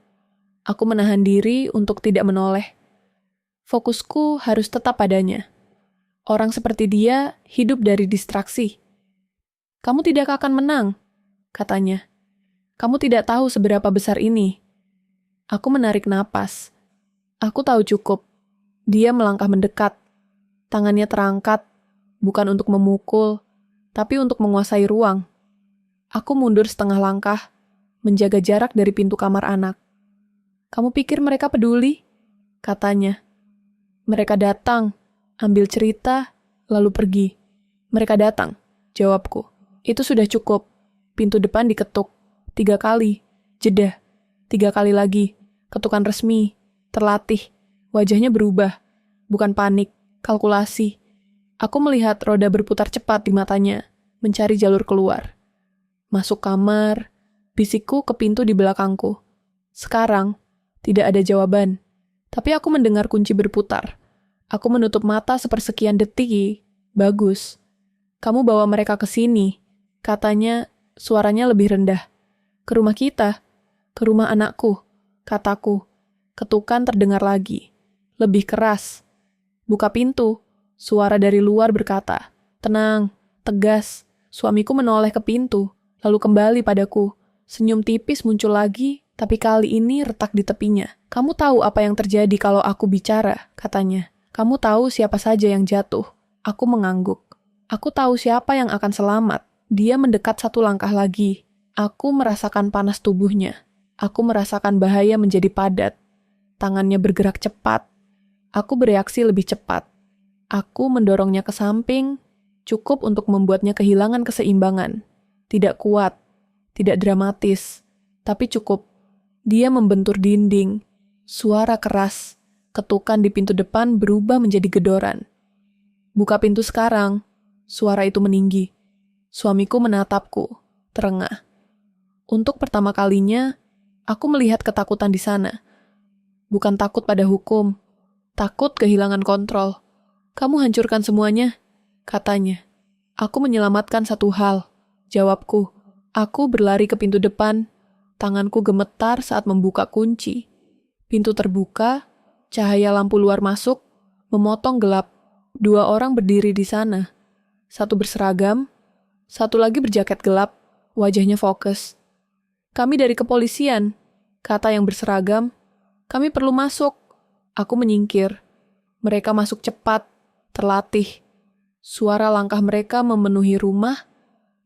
Aku menahan diri untuk tidak menoleh. Fokusku harus tetap padanya. Orang seperti dia hidup dari distraksi. Kamu tidak akan menang, katanya. Kamu tidak tahu seberapa besar ini. Aku menarik napas. Aku tahu cukup. Dia melangkah mendekat. Tangannya terangkat, bukan untuk memukul, tapi untuk menguasai ruang. Aku mundur setengah langkah, menjaga jarak dari pintu kamar anak. Kamu pikir mereka peduli? Katanya. Mereka datang, ambil cerita, lalu pergi. Mereka datang, jawabku. Itu sudah cukup. Pintu depan diketuk. 3 kali. Jeda. 3 kali lagi. Ketukan resmi. Terlatih. Wajahnya berubah. Bukan panik. Kalkulasi. Aku melihat roda berputar cepat di matanya. Mencari jalur keluar. Masuk kamar. Bisikku ke pintu di belakangku. Sekarang, tidak ada jawaban. Tapi aku mendengar kunci berputar. Aku menutup mata sepersekian detik. Bagus. Kamu bawa mereka ke sini. Katanya, suaranya lebih rendah. Ke rumah kita. Ke rumah anakku. Kataku. Ketukan terdengar lagi. Lebih keras. Buka pintu. Suara dari luar berkata. Tenang. Tegas. Suamiku menoleh ke pintu. Lalu kembali padaku. Senyum tipis muncul lagi. Tapi kali ini retak di tepinya. Kamu tahu apa yang terjadi kalau aku bicara, katanya. Kamu tahu siapa saja yang jatuh. Aku mengangguk. Aku tahu siapa yang akan selamat. Dia mendekat 1 langkah lagi. Aku merasakan panas tubuhnya. Aku merasakan bahaya menjadi padat. Tangannya bergerak cepat. Aku bereaksi lebih cepat. Aku mendorongnya ke samping, cukup untuk membuatnya kehilangan keseimbangan. Tidak kuat, tidak dramatis, tapi cukup. Dia membentur dinding. Suara keras, ketukan di pintu depan berubah menjadi gedoran. Buka pintu sekarang. Suara itu meninggi. Suamiku menatapku, terengah. Untuk pertama kalinya, aku melihat ketakutan di sana. Bukan takut pada hukum, takut kehilangan kontrol. Kamu hancurkan semuanya, katanya. Aku menyelamatkan 1 hal, jawabku. Aku berlari ke pintu depan. Tanganku gemetar saat membuka kunci. Pintu terbuka, cahaya lampu luar masuk, memotong gelap. 2 orang berdiri di sana. 1 berseragam, 1 lagi berjaket gelap, wajahnya fokus. Kami dari kepolisian, kata yang berseragam. Kami perlu masuk. Aku menyingkir. Mereka masuk cepat, terlatih. Suara langkah mereka memenuhi rumah,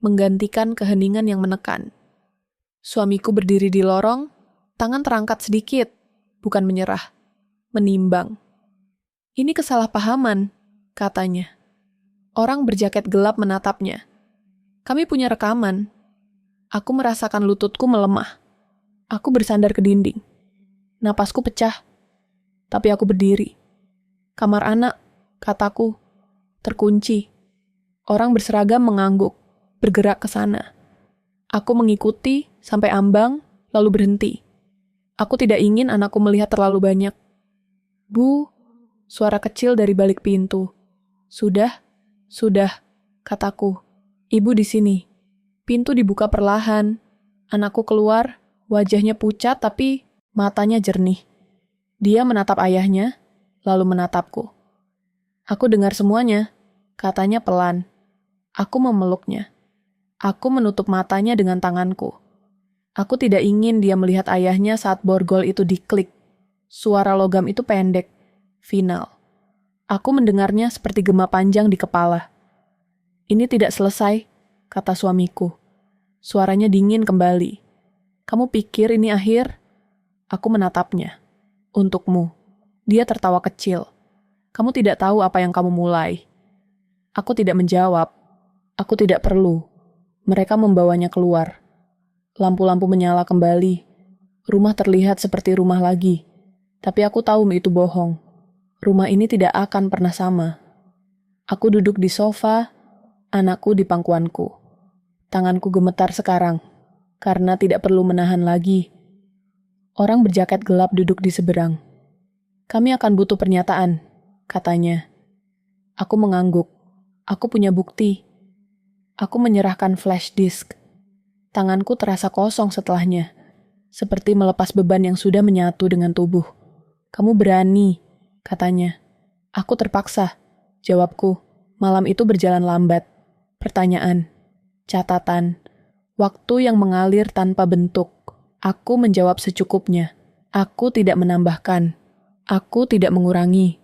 menggantikan keheningan yang menekan. Suamiku berdiri di lorong, tangan terangkat sedikit, bukan menyerah, menimbang. Ini kesalahpahaman, katanya. Orang berjaket gelap menatapnya. Kami punya rekaman. Aku merasakan lututku melemah. Aku bersandar ke dinding. Napasku pecah, tapi aku berdiri. Kamar anak, kataku, terkunci. Orang berseragam mengangguk, bergerak ke sana. Aku mengikuti sampai ambang, lalu berhenti. Aku tidak ingin anakku melihat terlalu banyak. Bu, suara kecil dari balik pintu. Sudah, kataku. Ibu di sini. Pintu dibuka perlahan. Anakku keluar, wajahnya pucat tapi matanya jernih. Dia menatap ayahnya, lalu menatapku. Aku dengar semuanya, katanya pelan. Aku memeluknya. Aku menutup matanya dengan tanganku. Aku tidak ingin dia melihat ayahnya saat borgol itu diklik. Suara logam itu pendek, final. Aku mendengarnya seperti gema panjang di kepala. Ini tidak selesai, kata suamiku. Suaranya dingin kembali. Kamu pikir ini akhir? Aku menatapnya. Untukmu. Dia tertawa kecil. Kamu tidak tahu apa yang kamu mulai. Aku tidak menjawab. Aku tidak perlu. Mereka membawanya keluar. Lampu-lampu menyala kembali. Rumah terlihat seperti rumah lagi. Tapi aku tahu itu bohong. Rumah ini tidak akan pernah sama. Aku duduk di sofa, anakku di pangkuanku. Tanganku gemetar sekarang, karena tidak perlu menahan lagi. Orang berjaket gelap duduk di seberang. Kami akan butuh pernyataan, katanya. Aku mengangguk. Aku punya bukti. Aku menyerahkan flash disk. Tanganku terasa kosong setelahnya, seperti melepas beban yang sudah menyatu dengan tubuh. Kamu berani, katanya. Aku terpaksa, jawabku. Malam itu berjalan lambat. Pertanyaan, catatan, waktu yang mengalir tanpa bentuk. Aku menjawab secukupnya. Aku tidak menambahkan. Aku tidak mengurangi.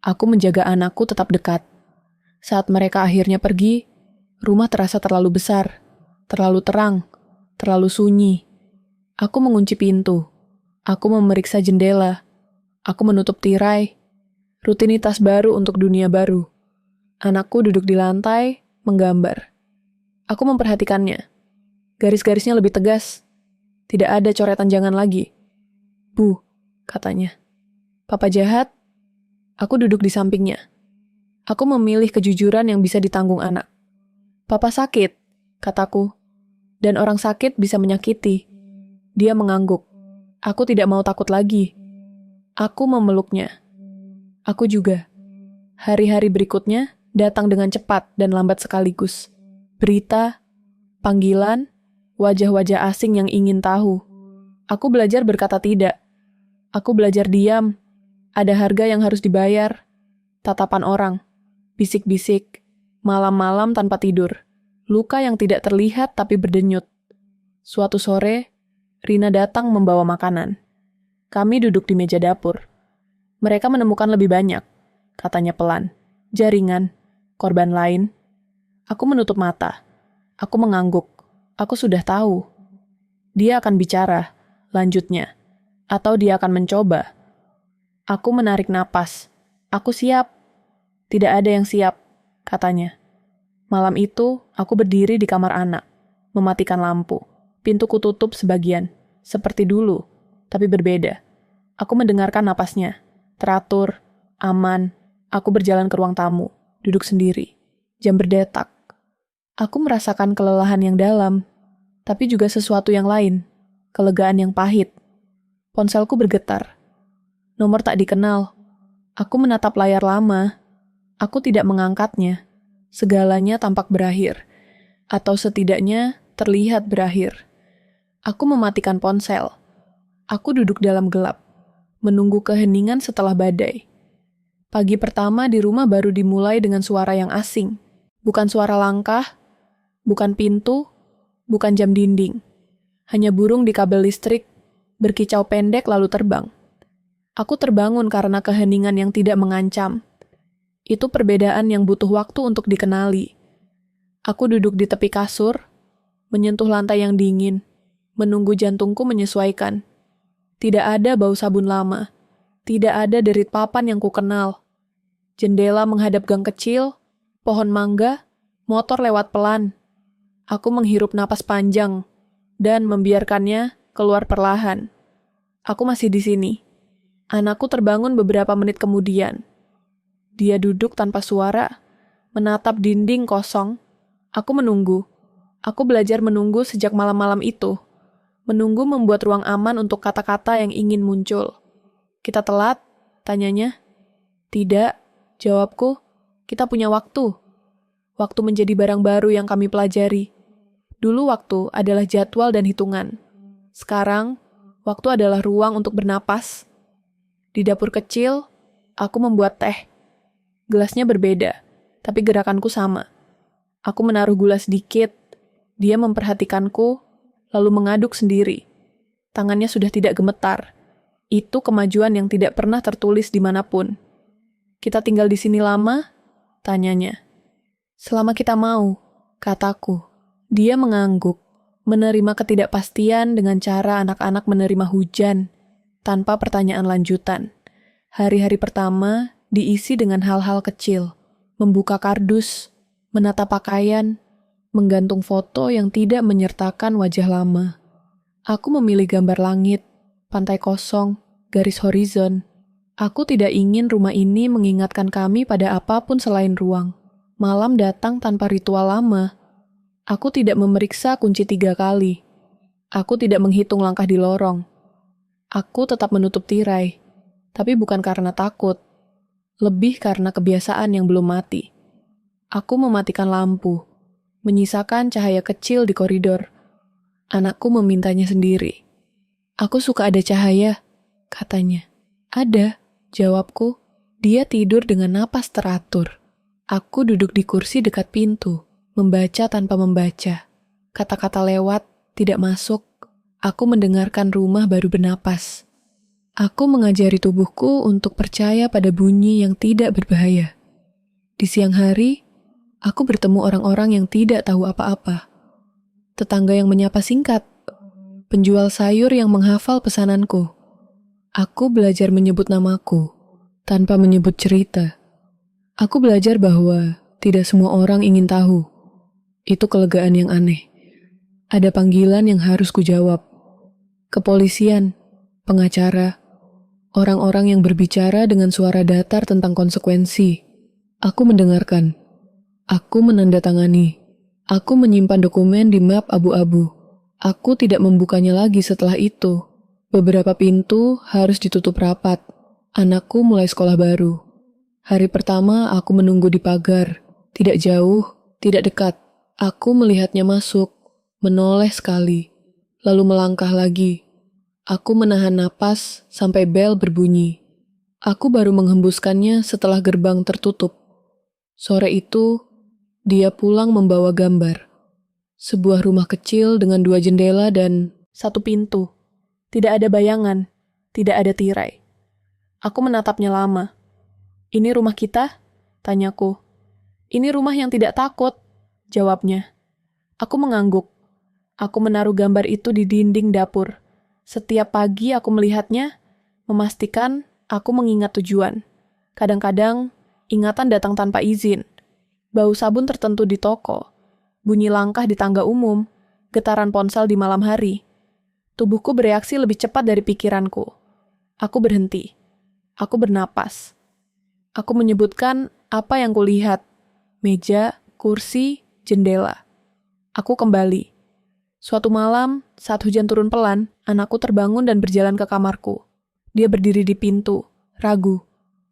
Aku menjaga anakku tetap dekat. Saat mereka akhirnya pergi, rumah terasa terlalu besar. Terlalu terang, terlalu sunyi. Aku mengunci pintu. Aku memeriksa jendela. Aku menutup tirai. Rutinitas baru untuk dunia baru. Anakku duduk di lantai, menggambar. Aku memperhatikannya. Garis-garisnya lebih tegas. Tidak ada coretan jangan lagi. Bu, katanya. Papa jahat? Aku duduk di sampingnya. Aku memilih kejujuran yang bisa ditanggung anak. Papa sakit, kataku. Dan orang sakit bisa menyakiti. Dia mengangguk. Aku tidak mau takut lagi. Aku memeluknya. Aku juga. Hari-hari berikutnya datang dengan cepat dan lambat sekaligus. Berita, panggilan, wajah-wajah asing yang ingin tahu. Aku belajar berkata tidak. Aku belajar diam. Ada harga yang harus dibayar. Tatapan orang. Bisik-bisik. Malam-malam tanpa tidur. Luka yang tidak terlihat tapi berdenyut. Suatu sore, Rina datang membawa makanan. Kami duduk di meja dapur. Mereka menemukan lebih banyak, katanya pelan. Jaringan, korban lain. Aku menutup mata. Aku mengangguk. Aku sudah tahu. Dia akan bicara, lanjutnya. Atau dia akan mencoba. Aku menarik napas. Aku siap. Tidak ada yang siap, katanya. Malam itu, aku berdiri di kamar anak, mematikan lampu. Pintuku tutup sebagian, seperti dulu, tapi berbeda. Aku mendengarkan napasnya, teratur, aman. Aku berjalan ke ruang tamu, duduk sendiri. Jam berdetak. Aku merasakan kelelahan yang dalam, tapi juga sesuatu yang lain, kelegaan yang pahit. Ponselku bergetar. Nomor tak dikenal. Aku menatap layar lama. Aku tidak mengangkatnya. Segalanya tampak berakhir, atau setidaknya terlihat berakhir. Aku mematikan ponsel. Aku duduk dalam gelap, menunggu keheningan setelah badai. Pagi pertama di rumah baru dimulai dengan suara yang asing. Bukan suara langkah, bukan pintu, bukan jam dinding. Hanya burung di kabel listrik, berkicau pendek lalu terbang. Aku terbangun karena keheningan yang tidak mengancam. Itu perbedaan yang butuh waktu untuk dikenali. Aku duduk di tepi kasur, menyentuh lantai yang dingin, menunggu jantungku menyesuaikan. Tidak ada bau sabun lama. Tidak ada derit papan yang kukenal. Jendela menghadap gang kecil, pohon mangga, motor lewat pelan. Aku menghirup napas panjang dan membiarkannya keluar perlahan. Aku masih di sini. Anakku terbangun beberapa menit kemudian. Dia duduk tanpa suara, menatap dinding kosong. Aku menunggu. Aku belajar menunggu sejak malam-malam itu. Menunggu membuat ruang aman untuk kata-kata yang ingin muncul. Kita telat? Tanyanya. Tidak, jawabku. Kita punya waktu. Waktu menjadi barang baru yang kami pelajari. Dulu waktu adalah jadwal dan hitungan. Sekarang, waktu adalah ruang untuk bernapas. Di dapur kecil, aku membuat teh. Gelasnya berbeda, tapi gerakanku sama. Aku menaruh gula sedikit. Dia memperhatikanku, lalu mengaduk sendiri. Tangannya sudah tidak gemetar. Itu kemajuan yang tidak pernah tertulis dimanapun. Kita tinggal di sini lama? Tanyanya. Selama kita mau, kataku. Dia mengangguk, menerima ketidakpastian dengan cara anak-anak menerima hujan, tanpa pertanyaan lanjutan. Hari-hari pertama diisi dengan hal-hal kecil, membuka kardus, menata pakaian, menggantung foto yang tidak menyertakan wajah lama. Aku memilih gambar langit, pantai kosong, garis horizon. Aku tidak ingin rumah ini mengingatkan kami pada apapun selain ruang. Malam datang tanpa ritual lama. Aku tidak memeriksa kunci 3 kali. Aku tidak menghitung langkah di lorong. Aku tetap menutup tirai, tapi bukan karena takut. Lebih karena kebiasaan yang belum mati. Aku mematikan lampu, menyisakan cahaya kecil di koridor. Anakku memintanya sendiri. Aku suka ada cahaya, katanya. Ada, jawabku. Dia tidur dengan napas teratur. Aku duduk di kursi dekat pintu, membaca tanpa membaca. Kata-kata lewat, tidak masuk. Aku mendengarkan rumah baru bernapas. Aku mengajari tubuhku untuk percaya pada bunyi yang tidak berbahaya. Di siang hari, aku bertemu orang-orang yang tidak tahu apa-apa. Tetangga yang menyapa singkat, penjual sayur yang menghafal pesananku. Aku belajar menyebut namaku, tanpa menyebut cerita. Aku belajar bahwa tidak semua orang ingin tahu. Itu kelegaan yang aneh. Ada panggilan yang harus kujawab. Kepolisian, pengacara, orang-orang yang berbicara dengan suara datar tentang konsekuensi. Aku mendengarkan. Aku menandatangani. Aku menyimpan dokumen di map abu-abu. Aku tidak membukanya lagi setelah itu. Beberapa pintu harus ditutup rapat. Anakku mulai sekolah baru. Hari pertama aku menunggu di pagar. Tidak jauh, tidak dekat. Aku melihatnya masuk, menoleh sekali, lalu melangkah lagi. Aku menahan napas sampai bel berbunyi. Aku baru menghembuskannya setelah gerbang tertutup. Sore itu, dia pulang membawa gambar. Sebuah rumah kecil dengan 2 jendela dan 1 pintu. Tidak ada bayangan, tidak ada tirai. Aku menatapnya lama. Ini rumah kita? Tanyaku. Ini rumah yang tidak takut, jawabnya. Aku mengangguk. Aku menaruh gambar itu di dinding dapur. Setiap pagi aku melihatnya, memastikan aku mengingat tujuan. Kadang-kadang, ingatan datang tanpa izin. Bau sabun tertentu di toko, bunyi langkah di tangga umum, getaran ponsel di malam hari. Tubuhku bereaksi lebih cepat dari pikiranku. Aku berhenti. Aku bernapas. Aku menyebutkan apa yang kulihat. Meja, kursi, jendela. Aku kembali. Suatu malam, saat hujan turun pelan, anakku terbangun dan berjalan ke kamarku. Dia berdiri di pintu, ragu.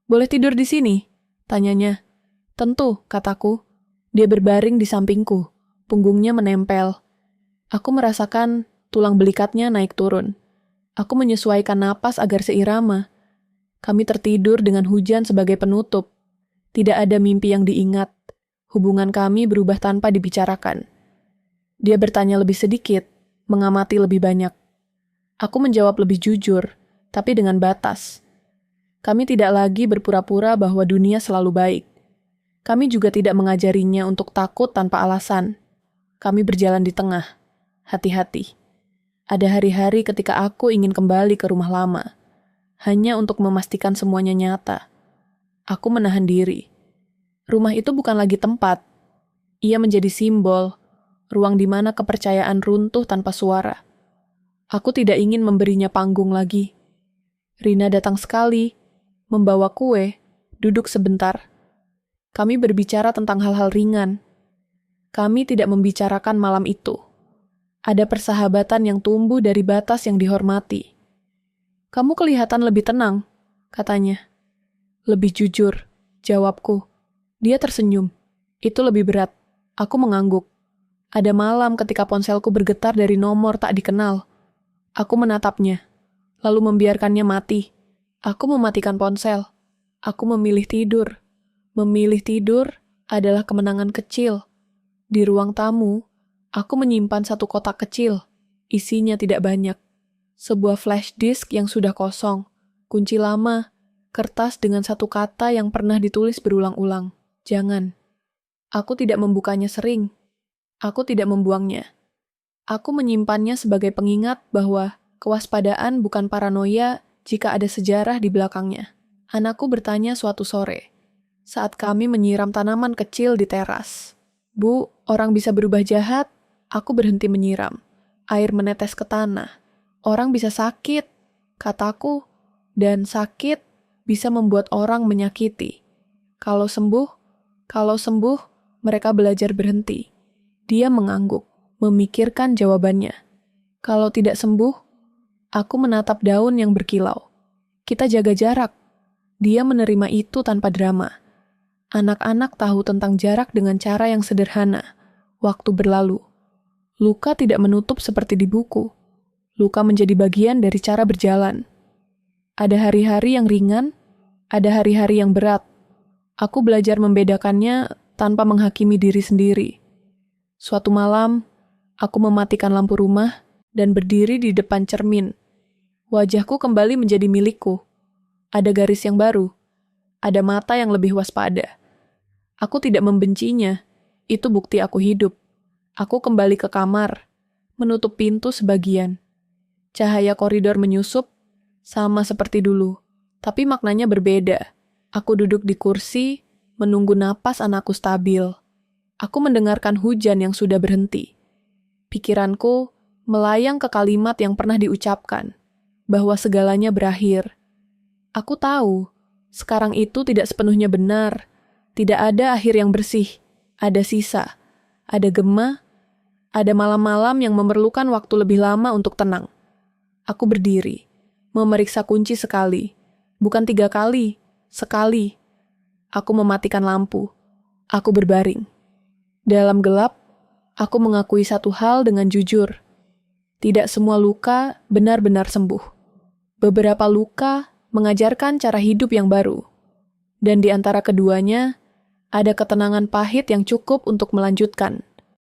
Boleh tidur di sini? Tanyanya. Tentu, kataku. Dia berbaring di sampingku, punggungnya menempel. Aku merasakan tulang belikatnya naik turun. Aku menyesuaikan napas agar seirama. Kami tertidur dengan hujan sebagai penutup. Tidak ada mimpi yang diingat. Hubungan kami berubah tanpa dibicarakan. Dia bertanya lebih sedikit, mengamati lebih banyak. Aku menjawab lebih jujur, tapi dengan batas. Kami tidak lagi berpura-pura bahwa dunia selalu baik. Kami juga tidak mengajarinya untuk takut tanpa alasan. Kami berjalan di tengah, hati-hati. Ada hari-hari ketika aku ingin kembali ke rumah lama, hanya untuk memastikan semuanya nyata. Aku menahan diri. Rumah itu bukan lagi tempat. Ia menjadi simbol, ruang di mana kepercayaan runtuh tanpa suara. Aku tidak ingin memberinya panggung lagi. Rina datang sekali, membawa kue, duduk sebentar. Kami berbicara tentang hal-hal ringan. Kami tidak membicarakan malam itu. Ada persahabatan yang tumbuh dari batas yang dihormati. Kamu kelihatan lebih tenang, katanya. Lebih jujur, jawabku. Dia tersenyum. Itu lebih berat. Aku mengangguk. Ada malam ketika ponselku bergetar dari nomor tak dikenal. Aku menatapnya, lalu membiarkannya mati. Aku mematikan ponsel. Aku memilih tidur. Memilih tidur adalah kemenangan kecil. Di ruang tamu, aku menyimpan satu kotak kecil. Isinya tidak banyak. Sebuah flash disk yang sudah kosong. Kunci lama. Kertas dengan satu kata yang pernah ditulis berulang-ulang. Jangan. Aku tidak membukanya sering. Aku tidak membuangnya. Aku menyimpannya sebagai pengingat bahwa kewaspadaan bukan paranoia jika ada sejarah di belakangnya. Anakku bertanya suatu sore, saat kami menyiram tanaman kecil di teras. Bu, orang bisa berubah jahat? Aku berhenti menyiram. Air menetes ke tanah. Orang bisa sakit, kataku, dan sakit bisa membuat orang menyakiti. Kalau sembuh, mereka belajar berhenti. Dia mengangguk, memikirkan jawabannya. Kalau tidak sembuh, aku menatap daun yang berkilau. Kita jaga jarak. Dia menerima itu tanpa drama. Anak-anak tahu tentang jarak dengan cara yang sederhana. Waktu berlalu. Luka tidak menutup seperti di buku. Luka menjadi bagian dari cara berjalan. Ada hari-hari yang ringan, ada hari-hari yang berat. Aku belajar membedakannya tanpa menghakimi diri sendiri. Suatu malam, aku mematikan lampu rumah dan berdiri di depan cermin. Wajahku kembali menjadi milikku. Ada garis yang baru. Ada mata yang lebih waspada. Aku tidak membencinya. Itu bukti aku hidup. Aku kembali ke kamar, menutup pintu sebagian. Cahaya koridor menyusup, sama seperti dulu. Tapi maknanya berbeda. Aku duduk di kursi, menunggu napas anakku stabil. Aku mendengarkan hujan yang sudah berhenti. Pikiranku melayang ke kalimat yang pernah diucapkan, bahwa segalanya berakhir. Aku tahu, sekarang itu tidak sepenuhnya benar. Tidak ada akhir yang bersih, ada sisa, ada gema, ada malam-malam yang memerlukan waktu lebih lama untuk tenang. Aku berdiri, memeriksa kunci sekali, bukan 3 kali, sekali. Aku mematikan lampu. Aku berbaring. Dalam gelap, aku mengakui satu hal dengan jujur. Tidak semua luka benar-benar sembuh. Beberapa luka mengajarkan cara hidup yang baru. Dan di antara keduanya, ada ketenangan pahit yang cukup untuk melanjutkan.